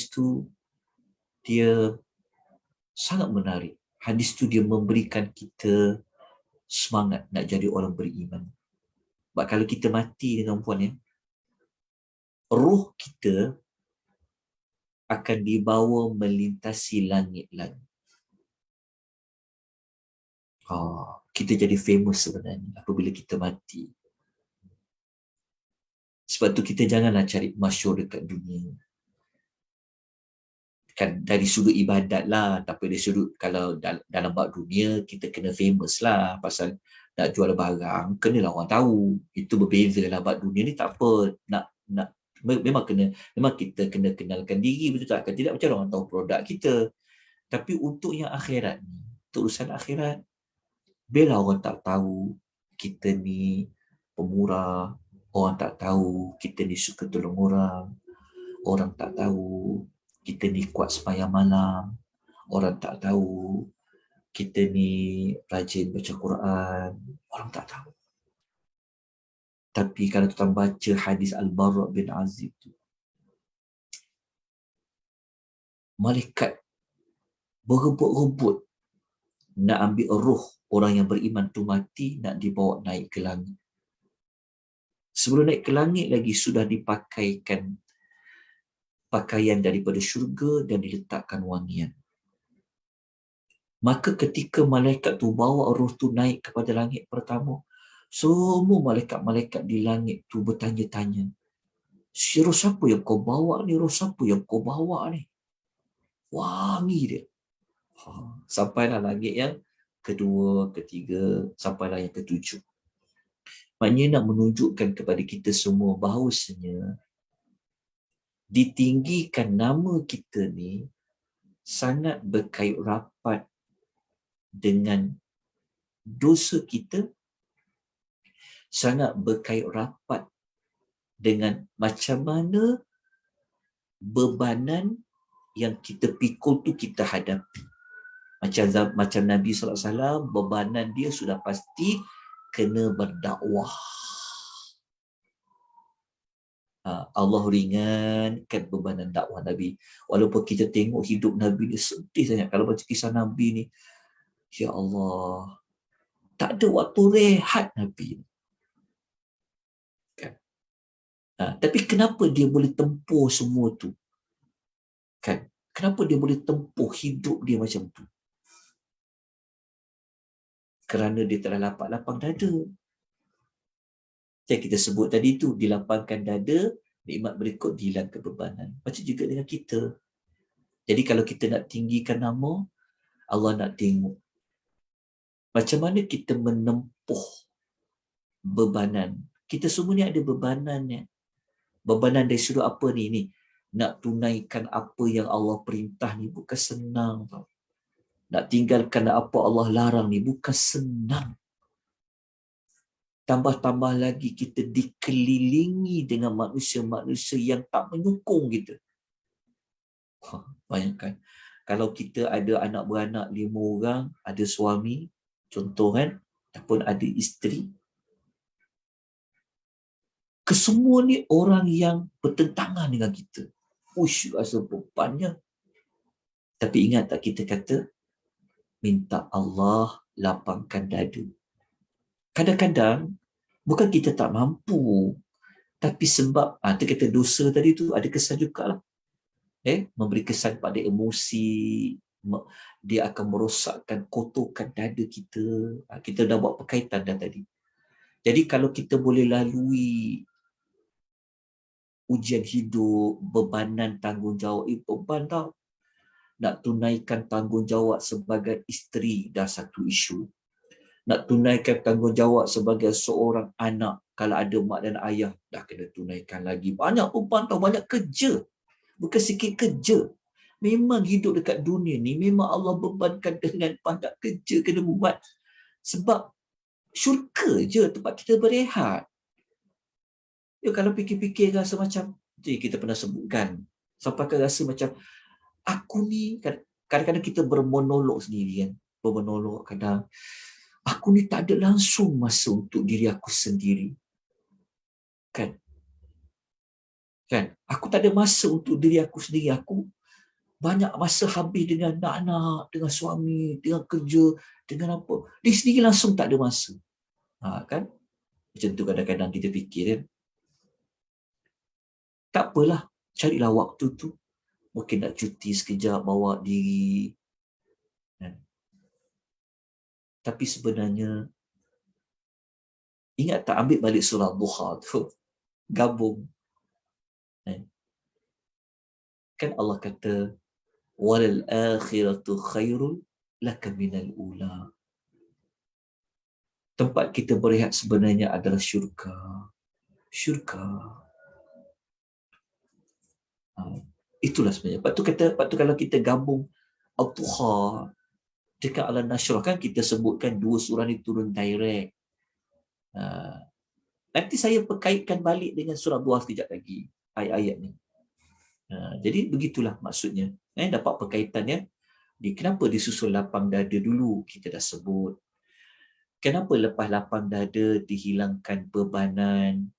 A: tu dia sangat menarik. Hadis tu dia memberikan kita semangat nak jadi orang beriman. Sebab kalau kita mati dengan puan, roh kita akan dibawa melintasi langit-langit. Kita jadi famous sebenarnya apabila kita mati. Sebab tu kita janganlah cari masyhur dekat dunia. Kan dari sudut ibadat lah, tapi dari sudut kalau dalam bab dunia kita kena famous lah, pasal nak jual barang kenalah orang tahu. Itu berbeza lah. Bab dunia ni tak apa, memang kita kena kenalkan diri, betul tak? Kan tidak macam orang tahu produk kita. Tapi untuk yang akhirat ni, untuk urusan akhirat, biarlah orang tak tahu kita ni pemurah, orang tak tahu kita ni suka tolong orang tak tahu kita ni kuat sembahyang malam, orang tak tahu kita ni rajin baca Quran, orang tak tahu. Tapi kalau kita baca hadis Al-Barra bin Azib tu, malaikat berebut-rebut nak ambil roh orang yang beriman tu mati, nak dibawa naik ke langit. Sebelum naik ke langit lagi sudah dipakaikan pakaian daripada syurga dan diletakkan wangian. Maka ketika malaikat tu bawa roh tu naik kepada langit pertama, semua malaikat-malaikat di langit tu bertanya-tanya, roh siapa yang kau bawa ni? Roh siapa yang kau bawa ni? Wangi dia. Sampailah langit yang kedua, ketiga, sampailah yang ketujuh. Maknanya nak menunjukkan kepada kita semua bahawasanya ditinggikan nama kita ni sangat berkait rapat dengan dosa kita, sangat berkait rapat dengan macam mana bebanan yang kita pikul tu kita hadapi. Macam Nabi SAW, bebanan dia sudah pasti kena berdakwah. Allah ringankan bebanan dakwah Nabi. Walaupun kita tengok hidup Nabi ni sedih sangat. Kalau baca kisah Nabi ni, ya Allah, tak ada waktu rehat Nabi. Kan? Tapi kenapa dia boleh tempuh semua tu? Kan? Kenapa dia boleh tempuh hidup dia macam tu? Kerana dia telah lapang dada. Yang kita sebut tadi tu, dilapangkan dada, nikmat berikut dihilangkan bebanan. Macam juga dengan kita. Jadi kalau kita nak tinggikan nama, Allah nak tengok macam mana kita menempuh bebanan. Kita semua ni ada bebanan ya. Bebanan dari sudut apa ni? Nak tunaikan apa yang Allah perintah ni bukan senang tau. Nak tinggalkan apa Allah larang ni bukan senang. Tambah-tambah lagi kita dikelilingi dengan manusia-manusia yang tak menyokong kita. Bayangkan, kalau kita ada anak beranak 5 orang, ada suami, contoh kan, ataupun ada isteri, kesemua ni orang yang bertentangan dengan kita. Ush, rasa bebannya. Tapi ingat tak kita kata, minta Allah lapangkan dada. Kadang-kadang, bukan kita tak mampu, tapi sebab, tu kata dosa tadi tu ada kesan juga lah. Memberi kesan pada emosi, dia akan merosakkan, kotorkan dada kita. Kita dah buat perkaitan dah tadi. Jadi kalau kita boleh lalui ujian hidup, bebanan tanggungjawab, beban tau. Nak tunaikan tanggungjawab sebagai isteri dah satu isu. Nak tunaikan tanggungjawab sebagai seorang anak, kalau ada mak dan ayah, dah kena tunaikan lagi. Banyak beban tau, banyak kerja. Bukan sikit kerja. Memang hidup dekat dunia ni, memang Allah bebankan dengan banyak kerja kena buat. Sebab syurga je tempat kita berehat. Ya, kalau fikir-fikir rasa macam, kita pernah sebutkan, sampai kan rasa macam, aku ni, kadang-kadang kita bermonolog sendiri kan. Bermonolog kadang, aku ni tak ada langsung masa untuk diri aku sendiri. Kan? Aku tak ada masa untuk diri aku sendiri. Aku banyak masa habis dengan anak-anak, dengan suami, dengan kerja, dengan apa. Diri sendiri langsung tak ada masa. Kan? Macam tu kadang-kadang kita fikir kan. Tak apalah, carilah waktu tu. Mungkin nak cuti sekejap, bawa diri. Kan? Tapi sebenarnya, ingat tak, ambil balik surah Duha tu. Gabung. Kan Allah kata, walal akhiratu khairul laka minal ula. Tempat kita berehat sebenarnya adalah syurga. Syurga. Itulah sebenarnya. Lepas tu kalau kita gabung Al-Duha dekat Al-Nashrah, kan kita sebutkan 2 surah ni turun direct. Nanti saya perkaitkan balik dengan surah Duha sekejap lagi, ayat-ayat ni. Jadi begitulah maksudnya. Dapat perkaitannya. Kenapa disusul lapang dada dulu? Kita dah sebut. Kenapa lepas lapang dada dihilangkan bebanan,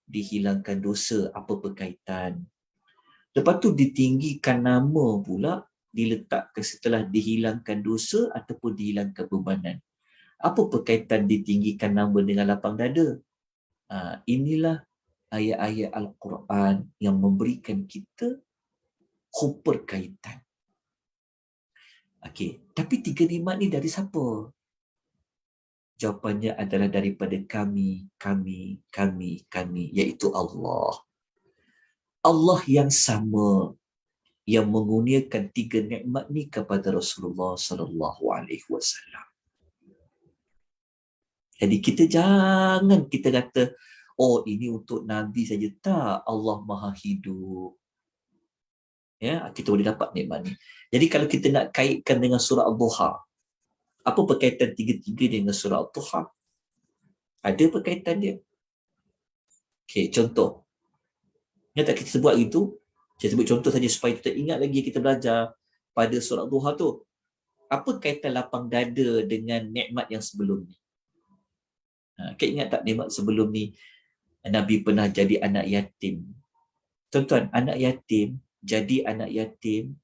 A: dihilangkan dosa? Apa perkaitan? Lepas tu ditinggikan nama pula. diletakkan setelah dihilangkan dosa ataupun dihilangkan bebanan. Apa berkaitan ditinggikan nama dengan lapang dada? Inilah ayat-ayat Al-Quran yang memberikan kita keberkaitan. Okey, tapi 3 nikmat ni dari siapa? Jawapannya adalah daripada kami, iaitu Allah. Allah yang sama yang mengurniakan 3 nikmat ni kepada Rasulullah sallallahu alaihi wasallam. Jadi kita jangan kita kata, oh ini untuk Nabi saja. Tak, Allah Maha Hidup. Ya, kita boleh dapat nikmat ni. Jadi kalau kita nak kaitkan dengan surah Al-Duha, apa berkaitan tiga-tiga dengan surah Al-Duha? Ada berkaitan dia. Okey, contoh. Ingat tak kita sebut itu? Saya sebut contoh saja supaya kita ingat lagi kita belajar pada surah Al-Duha tu. Apa kaitan lapang dada dengan nikmat yang sebelum ni? Kita ingat tak nikmat sebelum ni Nabi pernah jadi anak yatim. Tuan-tuan, anak yatim jadi anak yatim,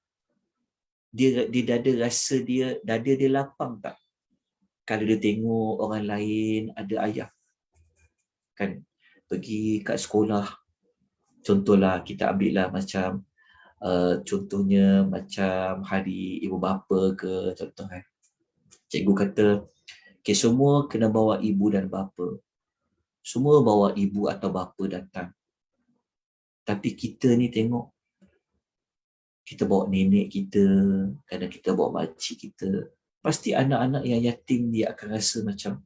A: dia di dada rasa dada dia lapang tak? Kalau dia tengok orang lain ada ayah. Kan pergi kat sekolah. Contohlah kita ambillah macam contohnya macam hari ibu bapa ke contoh kan. Cikgu kata okay, semua kena bawa ibu dan bapa. Semua bawa ibu atau bapa datang. Tapi kita ni tengok, kita bawa nenek kita, kadang kita bawa makcik kita. Pasti anak-anak yang yatim dia akan rasa macam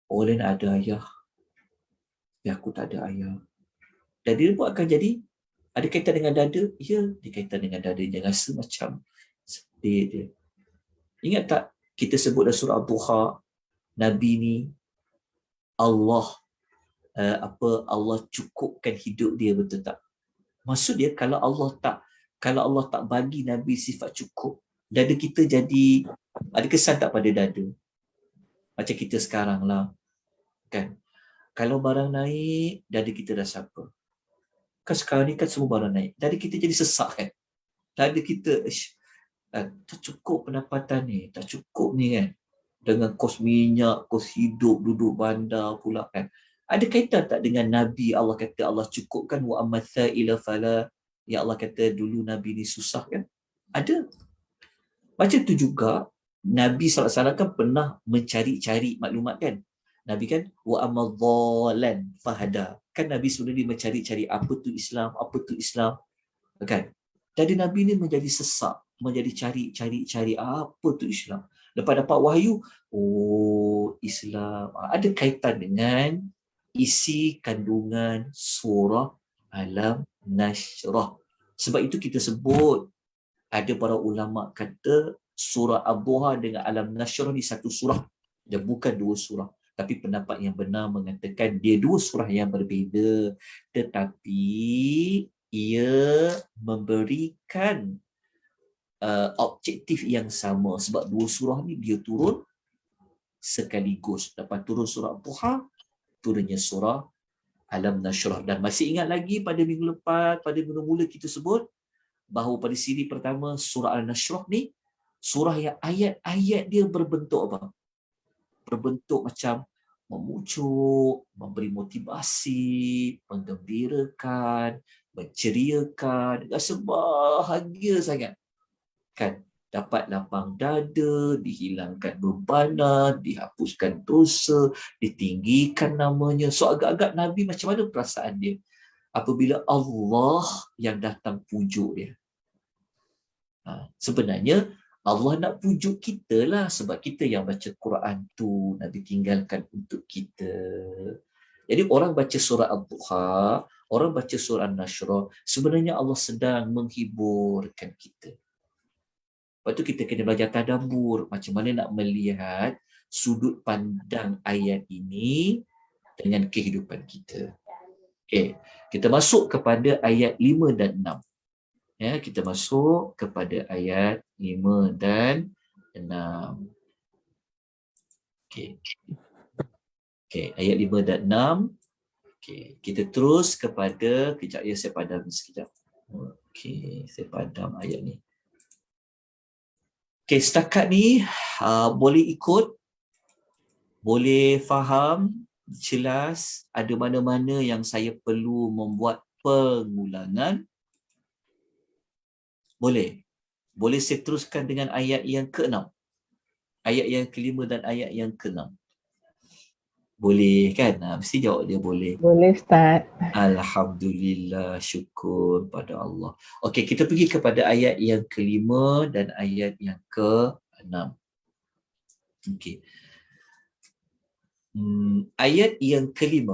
A: orang lain ada ayah, tapi aku tak ada ayah. Dan dia pun akan jadi, ada kaitan dengan dada? Ya, dia kaitan dengan dada. Dia rasa macam sedih dia. Ingat tak kita sebut dalam surah Al-Duha, Nabi ni Allah Allah cukupkan hidup dia, betul tak? Maksud dia kalau Allah tak bagi Nabi sifat cukup, dada kita jadi ada kesan tak pada dada? Macam kita sekarang lah, kan? Kalau barang naik, dada kita dah siapa? Kan sekarang ni kan semua barang naik. Dada kita jadi sesak kan? Dada kita, tak cukup pendapatan ni, tak cukup ni kan? Dengan kos minyak, kos hidup, duduk bandar pula kan? Ada kaitan tak dengan Nabi Allah kata Allah cukupkan wa ammathaila fala, ya Allah kata dulu Nabi ni susah kan? Ada. Macam tu juga Nabi SAW kan pernah mencari-cari maklumat kan? Nabi kan wa amadzalan fahada. Kan Nabi sebenarnya mencari-cari apa tu Islam, kan? Jadi Nabi ni menjadi sesak, menjadi cari apa tu Islam. Lepas dapat wahyu, oh Islam. Ada kaitan dengan isi kandungan surah Alam Nashrah. Sebab itu kita sebut, ada para ulama kata surah Ad-Duha dengan Alam Nashrah ni satu surah dan bukan dua surah. Tapi pendapat yang benar mengatakan dia dua surah yang berbeza, tetapi ia memberikan objektif yang sama. Sebab dua surah ni dia turun sekaligus. Lepas turun surah Ad-Duha, turunnya surah Alam Nashrah. Dan masih ingat lagi pada minggu lepas, pada mula-mula kita sebut bahawa pada siri pertama surah Al-Nashrah ni surah yang ayat-ayat dia berbentuk apa? Berbentuk macam memujuk, memberi motivasi, menggembirakan, menceriakan, rasa bahagia sangat. Kan? Dapat lapang dada, dihilangkan bebanan, dihapuskan dosa, ditinggikan namanya. So agak-agak Nabi macam mana perasaan dia apabila Allah yang datang pujuk dia? Sebenarnya Allah nak pujuk kita lah, sebab kita yang baca Quran tu Nabi tinggalkan untuk kita. Jadi orang baca surah Al-Duha, orang baca surah Al-Nashrah, sebenarnya Allah sedang menghiburkan kita. Lepas tu kita kena belajar tadabbur, macam mana nak melihat sudut pandang ayat ini dengan kehidupan kita. Okay, kita masuk kepada ayat 5 dan 6. Ya, kita masuk kepada ayat 5 dan 6. Okey. Okey, ayat 5 dan 6. Okey, kita terus kepada kejap ya, saya padam sekejap. Okey, saya padam ayat ni. Okay, setakat ni boleh ikut, boleh faham, jelas, ada mana-mana yang saya perlu membuat pengulangan. Boleh. Boleh saya teruskan dengan ayat yang ke-6. Ayat yang ke-5 dan ayat yang ke-6. Boleh kan? Mesti jawab dia boleh.
B: Boleh Ustaz.
A: Alhamdulillah, syukur pada Allah. Okey, kita pergi kepada ayat yang ke-5 dan ayat yang ke-6. Okey. Ayat yang ke-5,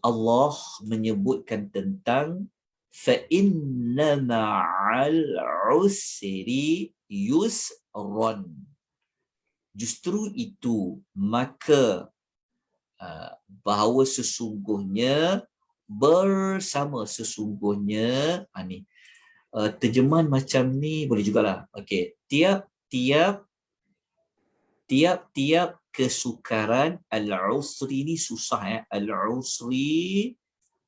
A: Allah menyebutkan tentang فَإِنَّ مَعَ الْعُسْرِ يُسْرًا. Justru itu, maka bahawa sesungguhnya, bersama sesungguhnya, ni terjemahan macam ni boleh jugalah. Okey, tiap-tiap kesukaran, al-usri ni susah ya. Al-usri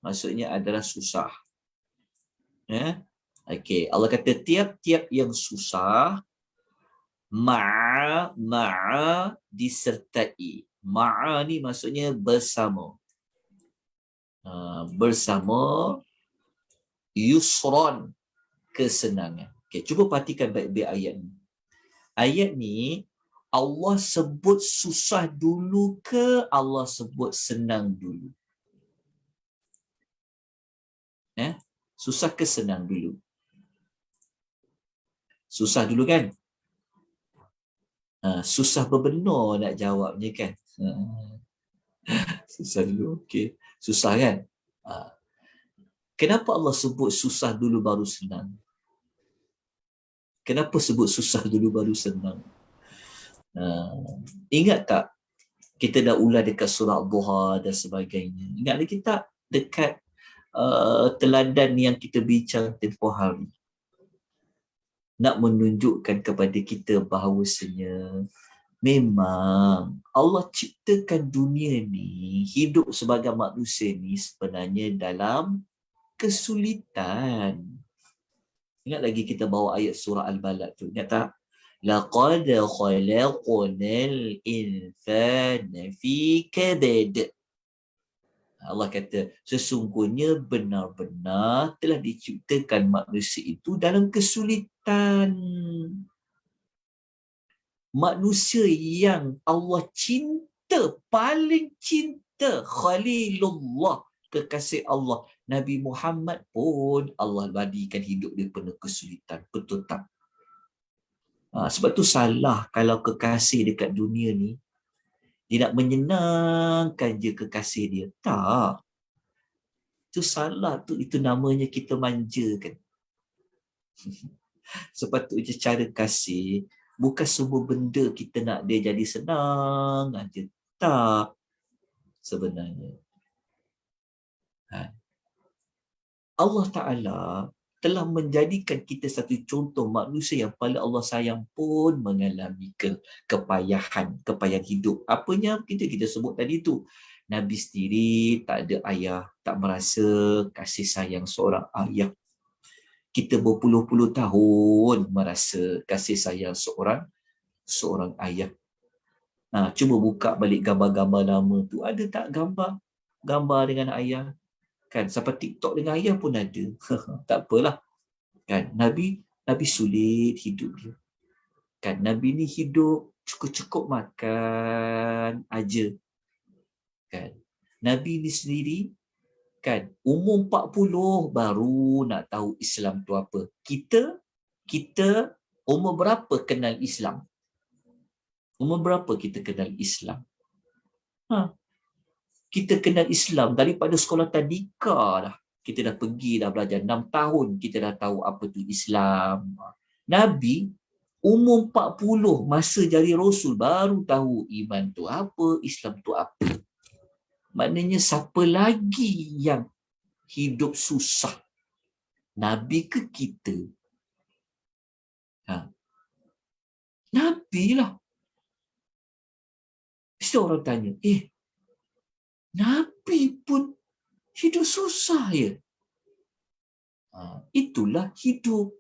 A: maksudnya adalah susah. Ya. Okey, Allah kata tiap-tiap yang susah, ma'a disertai. Ma'a ni maksudnya bersama. Bersama yusron, kesenangan. Okey, cuba perhatikan baik-baik ayat ni. Ayat ni Allah sebut susah dulu ke Allah sebut senang dulu? Susah ke senang dulu? Susah dulu kan? Susah berbenar nak jawabnya kan? Susah dulu, okey. Susah kan? Kenapa Allah sebut susah dulu baru senang? Kenapa sebut susah dulu baru senang? Ingat tak kita dah ulas dekat surah Duha dan sebagainya? Ingat lagi tak dekat teladan yang kita bincang tempoh hari? Nak menunjukkan kepada kita bahawasanya memang Allah ciptakan dunia ni, hidup sebagai manusia ni sebenarnya dalam kesulitan. Ingat lagi kita bawa ayat surah Al-Balad tu, ingat tak? Laqad khalaqnal insana fi kabad. Allah kata, sesungguhnya benar-benar telah diciptakan manusia itu dalam kesulitan. Manusia yang Allah cinta, paling cinta, Khalilullah, kekasih Allah, Nabi Muhammad pun Allah badikan hidup dia penuh kesulitan. Betul tak? Sebab tu salah kalau kekasih dekat dunia ni, dia nak menyenangkan je kekasih dia. Tak. Itu salah tu, itu namanya kita manjakan. Sepatutnya cara kasih, bukan semua benda kita nak dia jadi senang aja. Tak. Sebenarnya. Allah Ta'ala telah menjadikan kita satu contoh manusia yang paling Allah sayang pun mengalami kepayahan hidup. Apanya kita sebut tadi tu. Nabi sendiri tak ada ayah, tak merasa kasih sayang seorang ayah. Kita berpuluh-puluh tahun merasa kasih sayang seorang ayah. Cuba buka balik gambar-gambar lama tu. Ada tak gambar dengan ayah? Kan sampai TikTok dengan ayah pun ada. Tak apalah. Kan Nabi sulit hidup dia. Kan Nabi ni hidup cukup-cukup makan aja. Kan Nabi ni sendiri kan umur 40 baru nak tahu Islam tu apa. Kita umur berapa kenal Islam? Umur berapa kita kenal Islam? Kita kenal Islam daripada sekolah tadika dah. Kita dah pergi, dah belajar 6 tahun, kita dah tahu apa tu Islam. Nabi umur 40 masa jadi Rasul baru tahu iman tu apa, Islam tu apa. Maknanya siapa lagi yang hidup susah? Nabi ke kita? Nabi lah. Mesti orang tanya, Nabi pun hidup susah ya? Itulah hidup.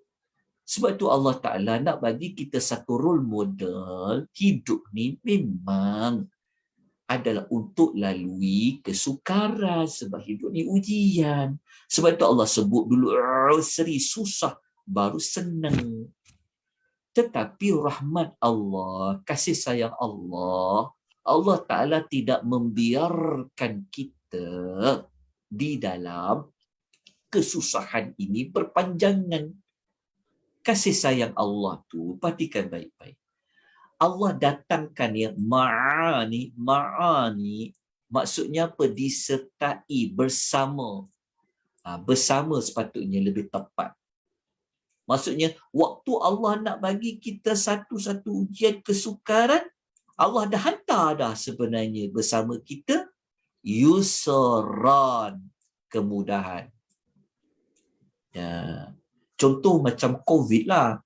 A: Sebab tu Allah Ta'ala nak bagi kita satu role model. Hidup ni memang adalah untuk lalui kesukaran. Sebab hidup ni ujian. Sebab tu Allah sebut dulu seri susah baru senang. Tetapi rahmat Allah, kasih sayang Allah, Allah Ta'ala tidak membiarkan kita di dalam kesusahan ini berpanjangan. Kasih sayang Allah tu, perhatikan baik-baik. Allah datangkan ya ma'ani, maksudnya apa? Disertai, bersama. Bersama sepatutnya lebih tepat. Maksudnya, waktu Allah nak bagi kita satu-satu ujian kesukaran, Allah dah hantar dah sebenarnya bersama kita yusran, kemudahan. Ya. Contoh macam COVID lah.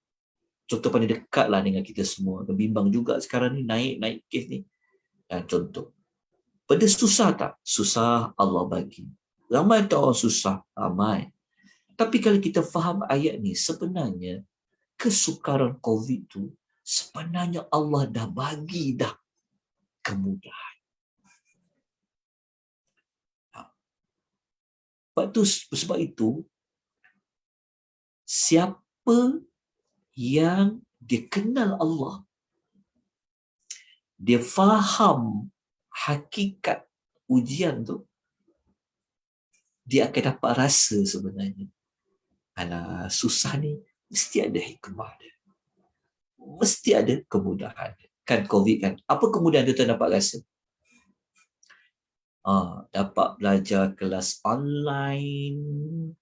A: Contoh paling dekat lah dengan kita semua. Bimbang juga sekarang ni, naik kes ni. Contoh. Pada susah tak? Susah Allah bagi. Ramai tak orang susah? Ramai. Tapi kalau kita faham ayat ni, sebenarnya kesukaran COVID tu, sebenarnya Allah dah bagi dah kemudahan. Sebab itu, siapa yang dia kenal Allah, dia faham hakikat ujian tu, dia akan dapat rasa sebenarnya, alah, susah ni mesti ada hikmah dia. Mesti ada kemudahan. Kan COVID kan. Apa kemudahan tu dapat rasa? Dapat belajar kelas online.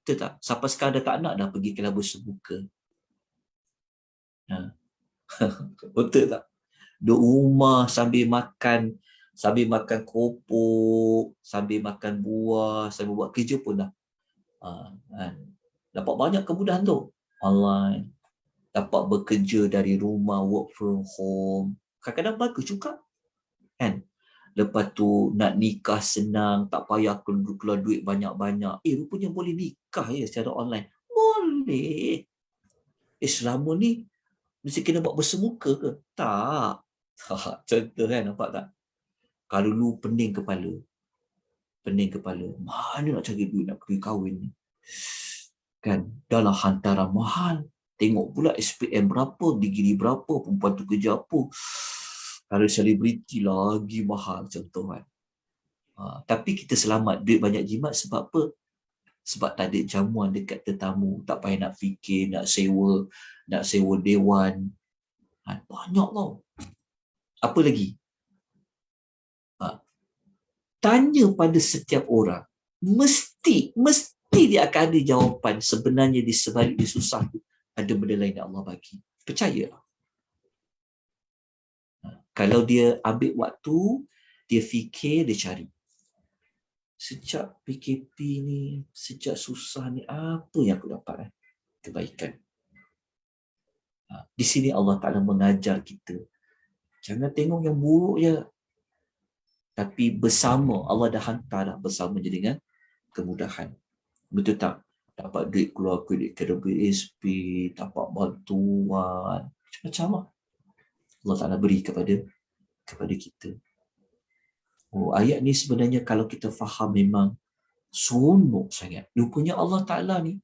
A: Betul tak? Sampai sekarang dah tak nak dah pergi kelas bersemuka. Betul tak? Duduk rumah sambil makan keropok, sambil makan buah, sambil buat kerja pun dah. Dapat banyak kemudahan tu. Online. Dapat bekerja dari rumah, work from home. Kadang-kadang bagus juga. Kan? Lepas tu nak nikah senang, tak payah keluar duit banyak-banyak. Rupanya boleh nikah ya secara online. Boleh. Selama ni mesti kena buat bersemuka ke? Tak. Contoh kan, nampak tak? Kalau dulu pening kepala. Mana nak cari duit nak pergi kahwin ni? Kan? Dah lah hantaran mahal. Tengok pula SPM berapa, degree berapa, perempuan tu kerja apa. Kalau selebriti lagi mahal, contoh kan. Tapi kita selamat, duit banyak jimat sebab apa? Sebab tak ada jamuan dekat tetamu, tak payah nak fikir, nak sewa dewan. Banyak tau. Apa lagi? Tanya pada setiap orang, mesti dia akan ada jawapan. Sebenarnya di sebalik dia susah tu, ada benda lain yang Allah bagi. Percayalah. Kalau dia ambil waktu, dia fikir, dia cari. Sejak PKP ni, sejak susah ni, apa yang aku dapat? Kebaikan. Di sini Allah Ta'ala mengajar kita. Jangan tengok yang buruk je. Tapi bersama, Allah dah hantar dah bersama je dengan kemudahan. Betul tak? Dapat duit keluar kredit KWSP, dapat bantuan, macam-macam lah. Allah Ta'ala beri kepada kita. Ayat ni sebenarnya kalau kita faham memang seronok sangat. Rupanya Allah Ta'ala ni,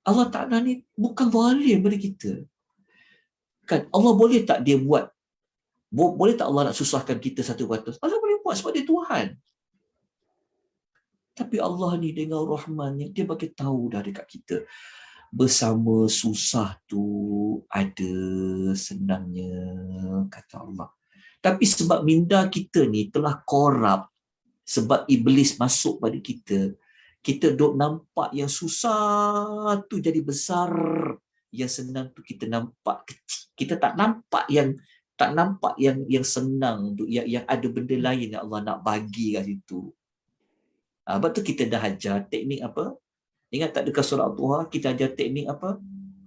A: Allah Ta'ala ni bukan zalim pada kita. Kan? Allah boleh tak dia buat? Boleh tak Allah nak susahkan kita 100%? Allah boleh buat sebab dia Tuhan. Tapi Allah ni dengan rahmannya, dia bagi tahu dah dekat kita. Bersama susah tu ada senangnya, kata Allah. Tapi sebab minda kita ni telah korup, sebab iblis masuk pada kita duk nampak yang susah tu jadi besar, yang senang tu kita nampak kecil. Kita tak nampak yang senang tu, yang ada benda lain yang Allah nak bagi kat situ. Sebab tu kita dah ajar teknik apa? Ingat tak dekat surah Al-Duha kita ajar teknik apa?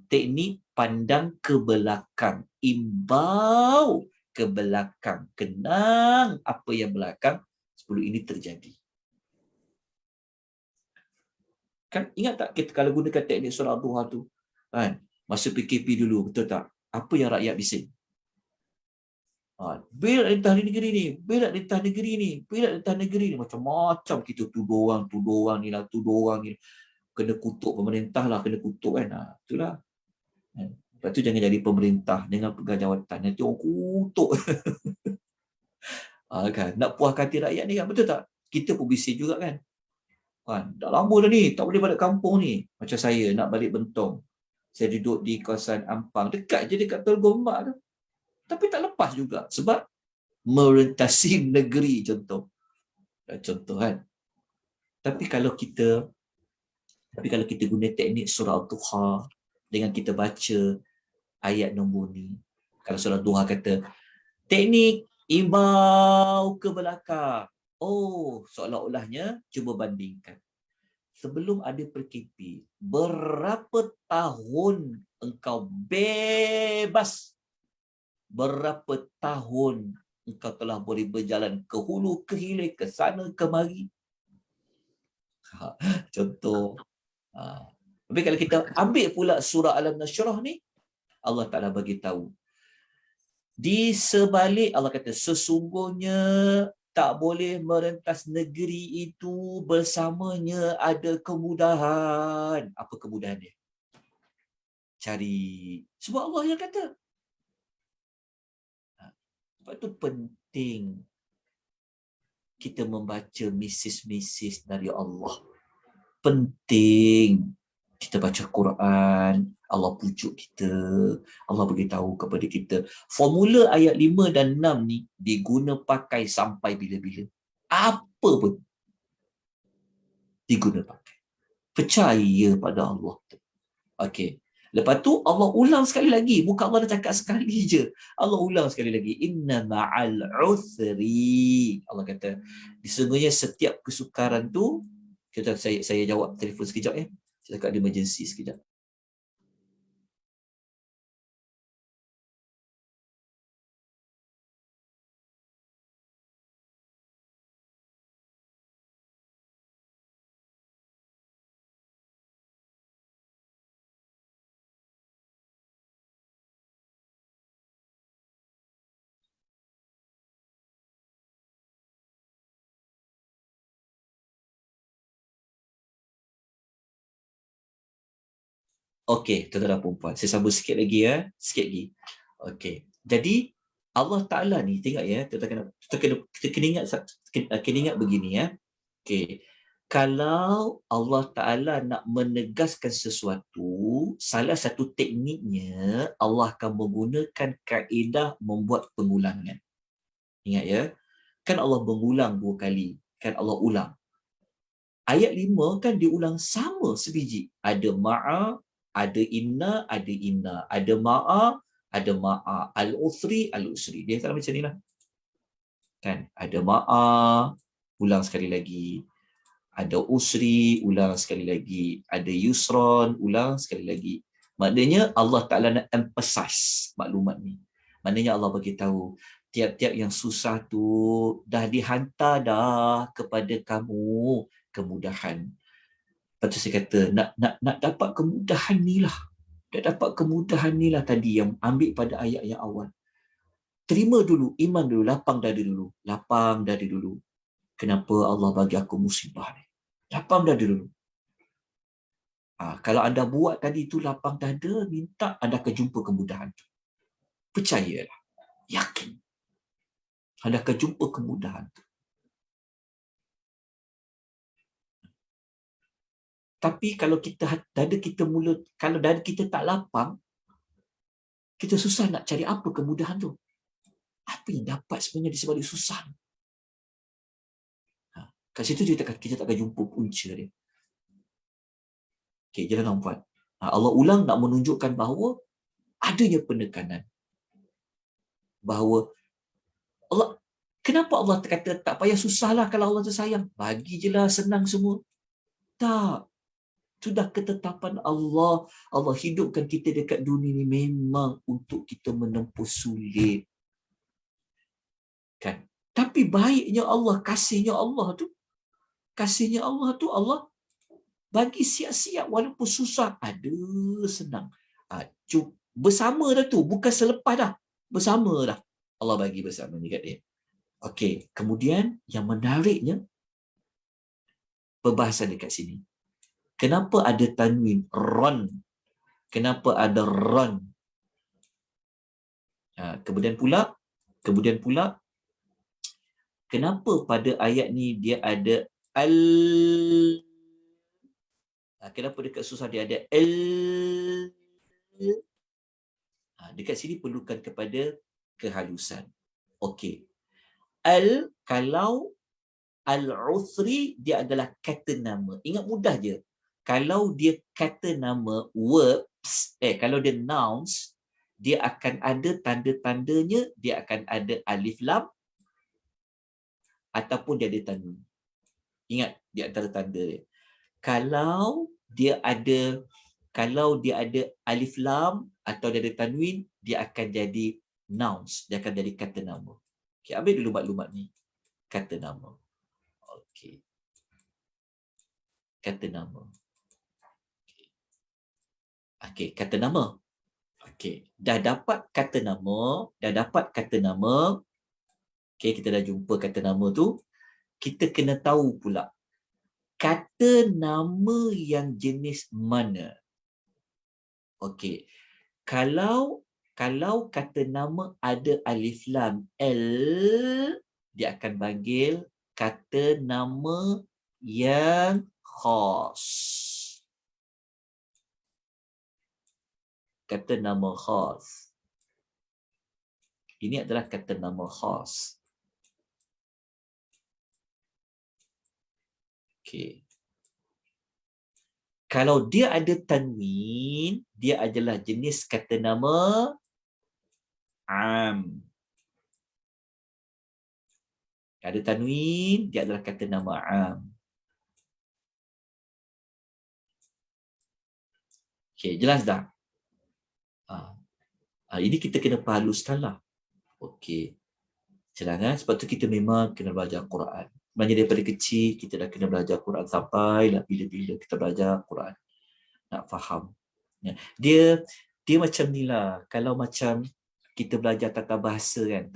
A: Teknik pandang ke belakang, imbau ke belakang, kenang apa yang belakang sebelum ini terjadi. Kan ingat tak kita kalau gunakan teknik solat duha tu? Kan? Masa PKP dulu, betul tak? Apa yang rakyat bising? Bil nak lintah di negeri ni, bil nak lintah negeri ni, bil nak lintah negeri ni. Macam-macam kita tuduh orang ni lah, tuduh orang ni. Kena kutuk pemerintah lah, kena kutuk kan. Itulah. Lepas tu jangan jadi pemerintah dengan pegang jawatan. Nanti orang kutuk. Kan? Nak puas hati rakyat ni kan, betul tak? Kita pun bising juga kan. Dah lama dah ni, tak boleh balik kampung ni. Macam saya nak balik Bentong. Saya duduk di kawasan Ampang. Dekat je dekat Teluk Mak tu. Tapi tak lepas juga. Sebab merentasi negeri contoh. Contoh kan. Tapi kalau kita guna teknik surah Al-Duha dengan kita baca ayat nombor ni. Kalau surah Al-Duha kata, teknik imbau ke belakang. Oh, seolah-olahnya cuba bandingkan. Sebelum ada PKP, berapa tahun engkau bebas? Berapa tahun engkau telah boleh berjalan ke hulu, ke hilir, ke sana, ke mari? Contoh. Tapi kalau kita ambil pula surah Al-Nashrah ni, Allah Ta'ala bagi tahu. Di sebalik, Allah kata, sesungguhnya tak boleh merentas negeri itu bersamanya ada kemudahan. Apa kemudahan dia? Cari. Sebab Allah yang kata. Sebab itu penting kita membaca misis-misis dari Allah. Penting kita baca Quran, Allah pujuk kita, Allah beritahu kepada kita. Formula ayat 5 dan 6 ni diguna pakai sampai bila-bila. Apa pun diguna pakai. Percaya pada Allah. Okey. Lepas tu Allah ulang sekali lagi. Bukan Allah dah cakap sekali je. Allah ulang sekali lagi. Inna ma'al usri. Allah kata, sesungguhnya setiap kesukaran tu, saya jawab telefon sekejap ya. Saya cakap ada emergency sekejap. Okey, tuan-tuan dan puan-puan. Saya sambung sikit lagi ya. Sikit lagi. Okey. Jadi, Allah Ta'ala ni, tengok ya. Kita kena ingat begini ya. Okey. Kalau Allah Ta'ala nak menegaskan sesuatu, salah satu tekniknya, Allah akan menggunakan kaedah membuat pengulangan. Ingat ya. Kan Allah mengulang 2 kali. Kan Allah ulang. Ayat 5 kan diulang sama sebiji. Ada ma'a, ada inna, ada inna. Ada ma'a, ada ma'a. Al-usri, al-usri. Dia kata macam ni lah. Kan? Ada ma'a, ulang sekali lagi. Ada usri, ulang sekali lagi. Ada yusron, ulang sekali lagi. Maknanya Allah Ta'ala nak emphasize maklumat ni. Maknanya Allah bagi tahu, tiap-tiap yang susah tu dah dihantar dah kepada kamu kemudahan. Lepas tu saya kata, nak dapat kemudahan ni lah. Nak dapat kemudahan ni lah tadi yang ambil pada ayat yang awal. Terima dulu, iman dulu, lapang dada dulu. Lapang dada dulu. Kenapa Allah bagi aku musibah ni? Lapang dada dulu. Kalau anda buat tadi tu lapang dada, minta anda akan jumpa kemudahan tu. Percayalah. Yakin. Anda akan jumpa kemudahan tu. Tapi kalau kalau dada kita tak lapang, kita susah nak cari apa kemudahan tu. Apa yang dapat sebenarnya di sebalik susah? Kat situ kita tak akan jumpa punca dia. Okey, jangan nampak. Allah ulang nak menunjukkan bahawa adanya penekanan. Bahawa Allah, kenapa Allah kata tak payah susahlah kalau Allah tu sayang? Bagi je lah senang semua. Tak. Sudah ketetapan Allah. Allah hidupkan kita dekat dunia ni memang untuk kita menempuh sulit. Kan? Tapi baiknya Allah, kasihnya Allah tu, Allah Bagi siap-siap walaupun susah, ada senang. Bersama dah tu, bukan selepas dah. Bersama dah. Allah bagi bersama ni kat dia. Okey, kemudian yang menariknya, perbahasan dekat sini. Kenapa ada tanwin ron? Kenapa ada ron? Kemudian pula, kenapa pada ayat ni dia ada al? Kenapa dekat susah dia ada al? Dekat sini perlukan kepada kehalusan. Okey. Al, kalau al-usri dia adalah kata nama. Ingat mudah je. Kalau dia kata nama verbs, kalau dia nouns, dia akan ada tanda-tandanya, dia akan ada alif lam ataupun dia ada tanwin. Ingat di antara tanda dia. Kalau dia ada alif lam atau dia ada tanwin, dia akan jadi nouns, dia akan jadi kata nama. Okey, ambil dulu maklumat ni. Kata nama. Okey. Kata nama. Okey, kata nama. Okey, dah dapat kata nama. Okey, kita dah jumpa kata nama tu. Kita kena tahu pula kata nama yang jenis mana. Okey. Kalau kata nama ada alif lam L, dia akan panggil kata nama yang khas. Kata nama khas. Ini adalah kata nama khas. Okey. Kalau dia ada tanwin, dia adalah jenis kata nama am. Ada tanwin, dia adalah kata nama am. Okey, jelas dah? Ini kita kena perhaluskanlah. Okey. Jelas. Sebab tu kita memang kena belajar Quran. Sebenarnya daripada kecil, kita dah kena belajar Quran sampailah bila-bila kita belajar Quran. Nak faham. Dia macam ni lah. Kalau macam kita belajar tata bahasa kan,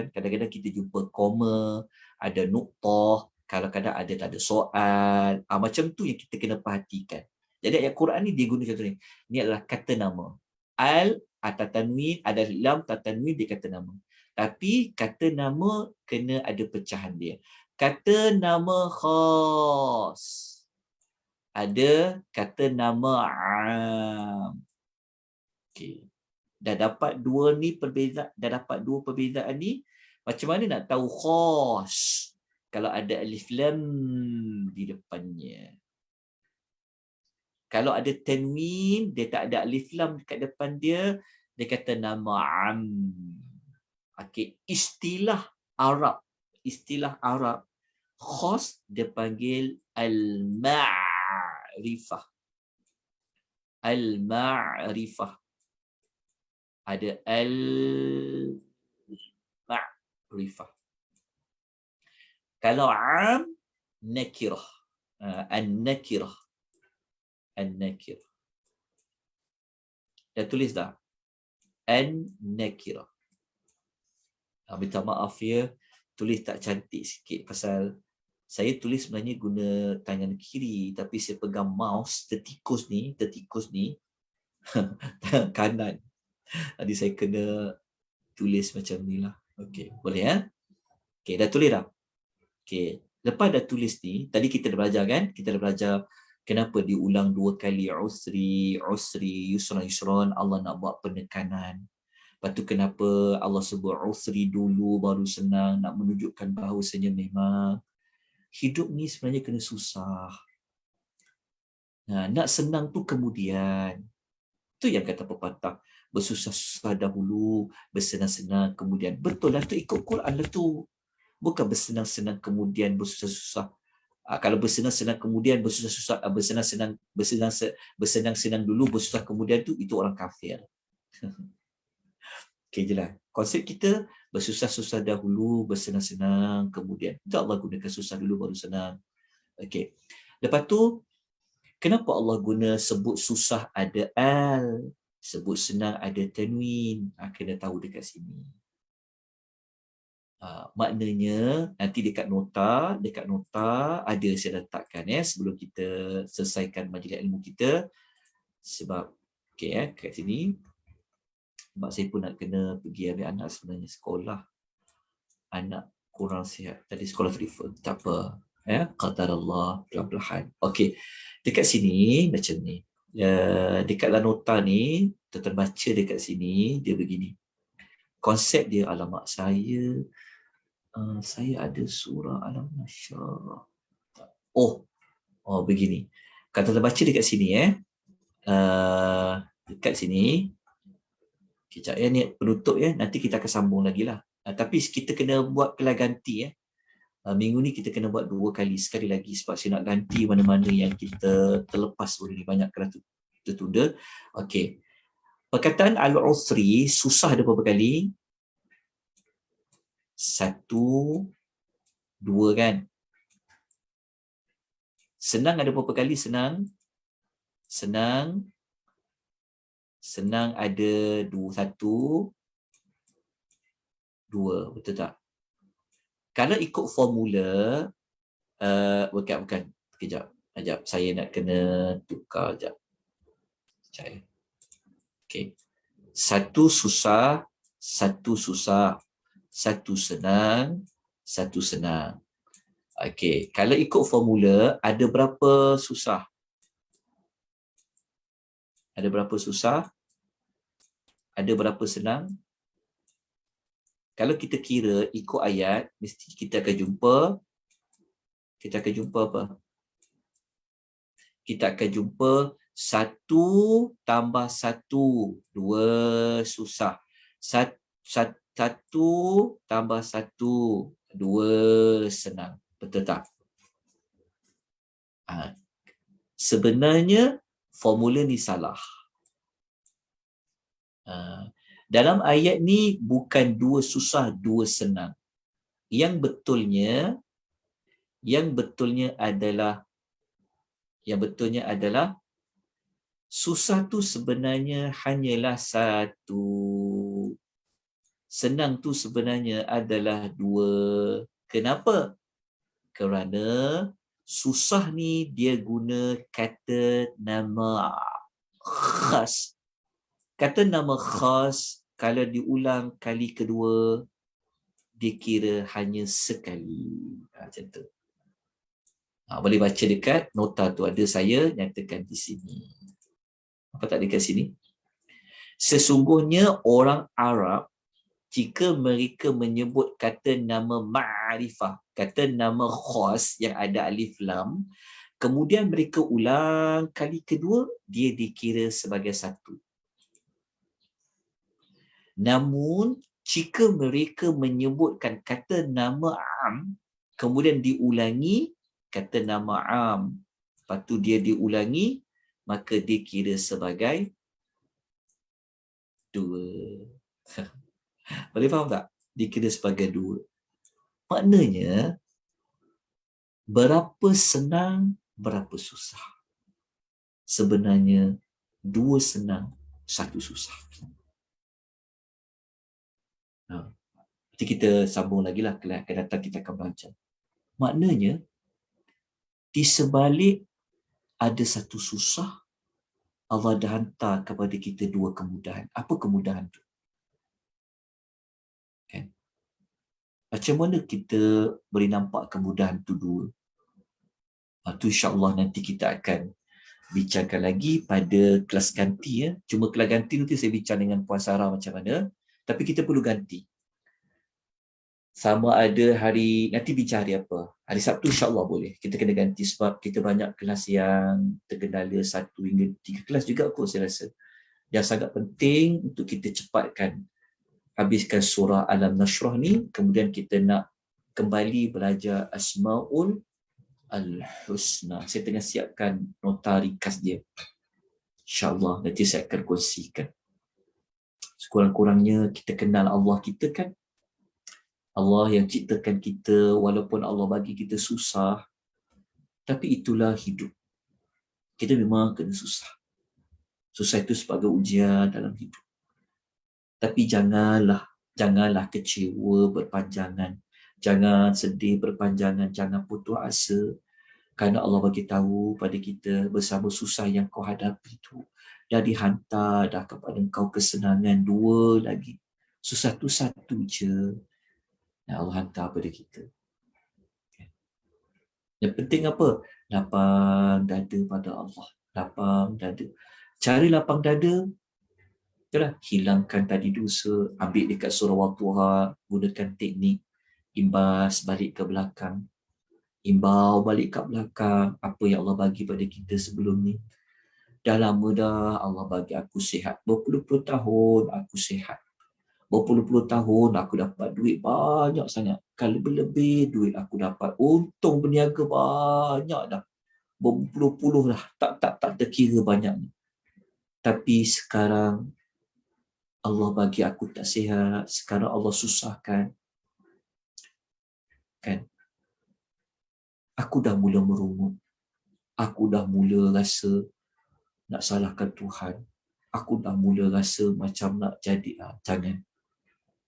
A: kadang-kadang kita jumpa koma, ada nuktah, kadang-kadang ada tanda soal. Macam tu yang kita kena perhatikan. Jadi ayat Quran ni dia guna contoh ni. Ni adalah kata nama. Al, atau tanwin, ada lam, atau tanwin, dia kata nama. Tapi kata nama kena ada pecahan dia. Kata nama khas. Ada kata nama am. Okey. Dah dapat dua perbezaan ni, macam mana nak tahu khas kalau ada alif lam di depannya? Kalau ada tanwin, dia tak ada alif lam dekat depan dia, dia kata nama am. Okey, istilah Arab khas dia panggil al-ma'rifah. Al-ma'rifah. Ada al-ma'rifah. Kalau am, nakirah. An-nakirah. An-nakirah. Dah tulis dah? An-nakirah. Minta maaf ya, tulis tak cantik sikit pasal saya tulis sebenarnya guna tangan kiri, tapi saya pegang mouse tertikus ni tangan kanan. Jadi saya kena tulis macam ni lah. Okey, boleh ya? Okey, dah tulis dah? Okey, lepas dah tulis ni, tadi kita dah belajar kan? Kita dah belajar kenapa diulang 2 kali usri, yusran, Allah nak buat penekanan. Lepas tu kenapa Allah sebut usri dulu baru senang, nak menunjukkan bahawasanya memang hidup ni sebenarnya kena susah. Nak senang tu kemudian. Tu yang kata pepatah, bersusah-susah dahulu, bersenang-senang kemudian. Betul lah tu, ikut Quran lah tu. Bukan bersenang-senang kemudian bersusah-susah. Kalau bersenang-senang kemudian bersusah-susah, bersenang-senang dulu bersusah kemudian tu, itu orang kafir. Okey, jelas. Konsep kita bersusah-susah dahulu, bersenang-senang kemudian. Itu Allah gunakan susah dulu baru senang. Okey. Lepas tu Kenapa Allah guna sebut susah ada al, sebut senang ada tanwin? Kena tahu dekat sini. Maknanya nanti dekat nota ada saya letakkan sebelum kita selesaikan majlis ilmu kita, sebab kat sini mak saya pun nak kena pergi ambil anak sebenarnya sekolah. Anak kurang sihat tadi sekolah prefer, tak apa, qadarullah, pelan-pelan. Okey, dekat sini macam ni, dekat dalam nota ni tuan baca dekat sini dia begini. Konsep dia, alamak saya ada surah Al-Nasyr. Oh begini. Kalau tuan baca dekat sini dekat sini. Kejap ni penutup nanti kita akan sambung lagi lah. Tapi kita kena buat kelas ganti minggu ni kita kena buat 2 kali, sekali lagi sebab saya nak ganti mana-mana yang kita terlepas ni, banyak kerana tertunda. Okey. Perkataan al-usri susah ada berapa kali? 1, 2 kan? Senang ada berapa kali? Senang ada 1, 2, betul tak? Kalau ikut formula, bukan. Kejap, saya nak kena tukar sekejap. Okey. 1 susah, 1 susah. 1 senang, 1 senang. Okey, kalau ikut formula, ada berapa susah? Ada berapa susah? Ada berapa senang? Kalau kita kira ikut ayat, mesti kita akan jumpa apa? Kita akan jumpa 1 tambah 1, 2 susah. 1 tambah 1, 2 senang. Betul tak? Sebenarnya formula ni salah. Dalam ayat ni bukan 2 susah, 2 senang. Yang betulnya adalah susah tu sebenarnya hanyalah 1. Senang tu sebenarnya adalah 2. Kenapa? Kerana susah ni dia guna kata nama khas. Kata nama khas kalau diulang kali kedua, dikira hanya sekali. Macam tu. Boleh baca dekat nota tu, ada saya nyatakan di sini. Apa tak dekat sini? Sesungguhnya orang Arab, jika mereka menyebut kata nama ma'rifah, kata nama khas yang ada alif lam, kemudian mereka ulang kali kedua, dia dikira sebagai 1. Namun, jika mereka menyebutkan kata nama am, kemudian diulangi kata nama am, lepas tu dia diulangi, maka dikira sebagai 2. Boleh faham tak? Dikira sebagai 2. Maknanya, berapa senang, berapa susah. Sebenarnya, 2 senang, 1 susah. Nanti kita sambung lagi lah, kelas akan datang kita akan belajar. Maknanya, di sebalik ada 1 susah, Allah dah hantar kepada kita 2 kemudahan. Apa kemudahan tu? Kan? Macam mana kita boleh nampak kemudahan tu 2? Tu insyaAllah nanti kita akan bincangkan lagi pada kelas ganti. Cuma kelas ganti nanti saya bincang dengan Puan Sarah macam mana. Tapi kita perlu ganti. Sama ada nanti bincang hari apa. Hari Sabtu insyaAllah boleh. Kita kena ganti sebab kita banyak kelas yang tergendala 1 hingga 3 kelas juga kot saya rasa. Yang sangat penting untuk kita cepatkan habiskan surah Al-Nashrah ni. Kemudian kita nak kembali belajar Asma'ul Al-Husna. Saya tengah siapkan nota ringkas dia. InsyaAllah nanti saya akan kongsikan. Sekurang-kurangnya kita kenal Allah kita kan. Allah yang ciptakan kita, walaupun Allah bagi kita susah, tapi itulah hidup. Kita memang kena susah. Susah itu sebagai ujian dalam hidup. Tapi janganlah kecewa berpanjangan. Jangan sedih berpanjangan, jangan putus asa. Kerana Allah bagi tahu pada kita bersama susah yang kau hadapi itu dah dihantar dah kepada kau kesenangan dua lagi. Susah tu satu je yang Allah hantar pada kita. Yang penting apa? Lapang dada pada Allah. Lapang dada. Cari lapang dada, itulah hilangkan tadi dosa, ambil dekat surah Wadduha, gunakan teknik imbas balik ke belakang. Imbau balik ke belakang apa yang Allah bagi pada kita sebelum ni. Dah lama dah Allah bagi aku sihat. Berpuluh-puluh tahun aku sihat. Berpuluh-puluh tahun aku dapat duit banyak sangat. Kalau lebih duit aku dapat. Untung berniaga banyak dah. Berpuluh-puluh dah. Tak terkira banyak. Tapi sekarang Allah bagi aku tak sihat. Sekarang Allah susahkan. Kan? Aku dah mula merungut. Aku dah mula rasa nak salahkan Tuhan. Aku dah mula rasa macam nak jadi. Jangan.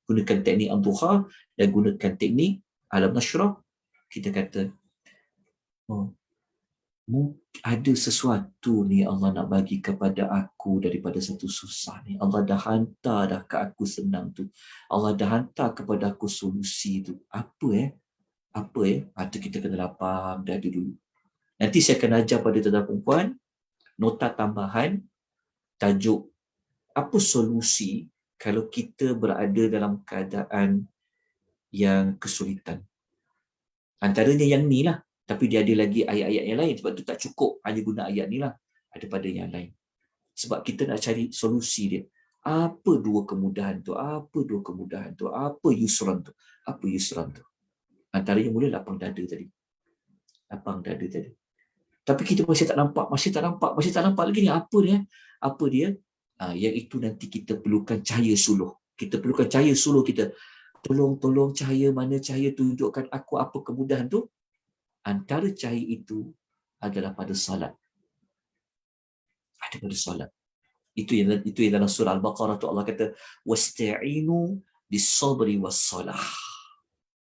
A: Gunakan teknik Al-Duha dan gunakan teknik Alam Nashrah. Kita kata, ada sesuatu ni Allah nak bagi kepada aku daripada satu susah ni. Allah dah hantar dah ke aku senang tu. Allah dah hantar kepada aku solusi tu. Apa Itu kita kena lapang dari dulu. Nanti saya akan ajar pada tuan-tuan perempuan nota tambahan tajuk apa solusi kalau kita berada dalam keadaan yang kesulitan. Antaranya yang ni lah. Tapi dia ada lagi ayat-ayat yang lain. Sebab tu tak cukup hanya guna ayat ni lah. Ada pada yang lain. Sebab kita nak cari solusi dia. Apa dua kemudahan tu? Apa yusran tu? Apa yusran tu? Antaranya mula lapang dada tadi. Lapang dada tadi. Tapi kita masih tak nampak lagi ni. Apa dia? Apa dia? Yang itu nanti kita perlukan cahaya suluh. Kita perlukan cahaya suluh kita. Tolong cahaya, mana cahaya tunjukkan aku apa kemudahan tu? Antara cahaya itu adalah pada salat. Ada pada salat. Itu yang dalam surah Al-Baqarah tu Allah kata wasta'inu bis-sabri was-salah.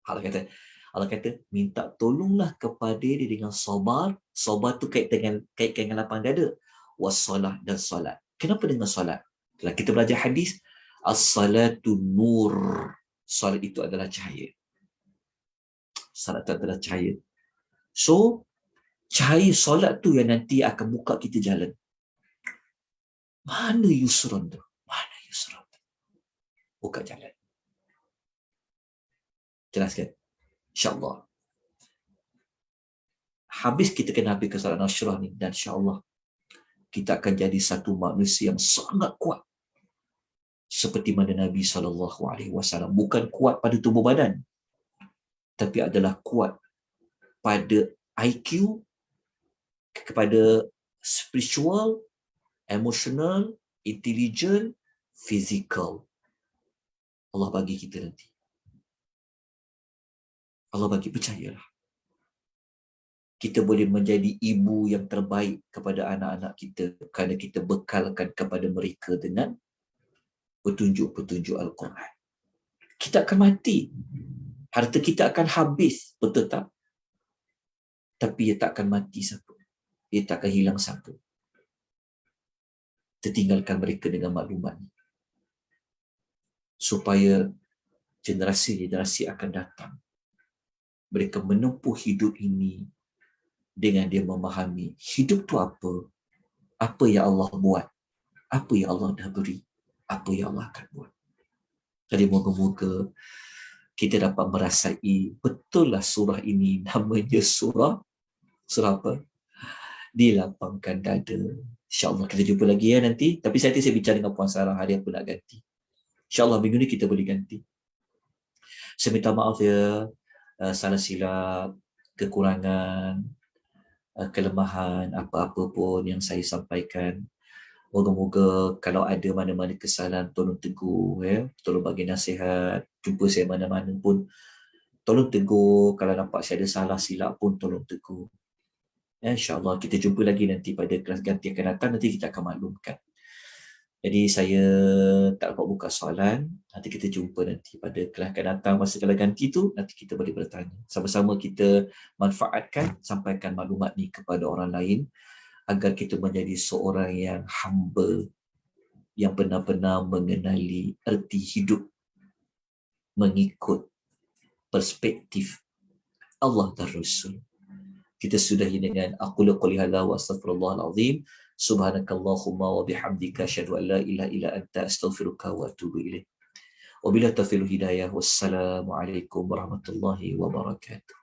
A: Allah kata minta tolonglah kepada dia dengan sabar. Sabar tu kait dengan lapang dada. Was-salah dan salat. Kenapa dengan salat? Kalau kita belajar hadis, as-salatu nur. Salat itu adalah cahaya. Salat itu adalah cahaya. So, cahaya solat tu yang nanti akan buka kita jalan. Mana yusran tu? Buka jalan. Jelaskan? InsyaAllah. Habis kita kena habis salat nasyrah ni. Dan insyaAllah kita akan jadi satu manusia yang sangat kuat. Seperti mana Nabi SAW. Bukan kuat pada tubuh badan. Tapi adalah kuat pada IQ, kepada spiritual, emotional, intelligent, physical. Allah bagi kita nanti. Allah bagi, percayalah. Kita boleh menjadi ibu yang terbaik kepada anak-anak kita kerana kita bekalkan kepada mereka dengan petunjuk-petunjuk Al-Quran. Kita akan mati. Harta kita akan habis, betul tak? Tapi ia tak akan mati satu. Ia tak akan hilang satu. Tertinggalkan mereka dengan maklumat. Supaya generasi-generasi akan datang. Mereka menempuh hidup ini dengan dia memahami hidup tu apa. Apa yang Allah buat. Apa yang Allah dah beri. Apa yang Allah akan buat. Jadi moga-moga kita dapat merasai betul lah surah ini namanya surah apa? Dilapangkan dada. InsyaAllah kita jumpa lagi nanti. Tapi saya bincang dengan Puan Sarah hari apa nak ganti. InsyaAllah minggu ni kita boleh ganti. Saya minta maaf ya. Salah silap, kekurangan, kelemahan, apa-apa pun yang saya sampaikan. Moga-moga kalau ada mana-mana kesalahan, tolong tegur. Tolong bagi nasihat. Jumpa saya mana-mana pun, tolong tegur. Kalau nampak saya ada salah silap pun, tolong tegur. InsyaAllah kita jumpa lagi nanti pada kelas ganti akan datang, nanti kita akan maklumkan. Jadi saya tak dapat buka soalan, nanti kita jumpa nanti pada kelas akan datang, masa kelas ganti tu nanti kita boleh bertanya. Sama-sama kita manfaatkan, sampaikan maklumat ni kepada orang lain agar kita menjadi seorang yang humble, yang benar-benar mengenali erti hidup mengikut perspektif Allah dan Rasul. Kita sudahi dengan aqulu qouli hadza wa astaghfirullahal azim. Subhanakallahumma wa bihamdika asyhadu an la ilaha illa anta astaghfiruka wa atubu ilaik. Wabillahi taufiq hidayah. Wassalamu alaikum warahmatullahi wabarakatuh.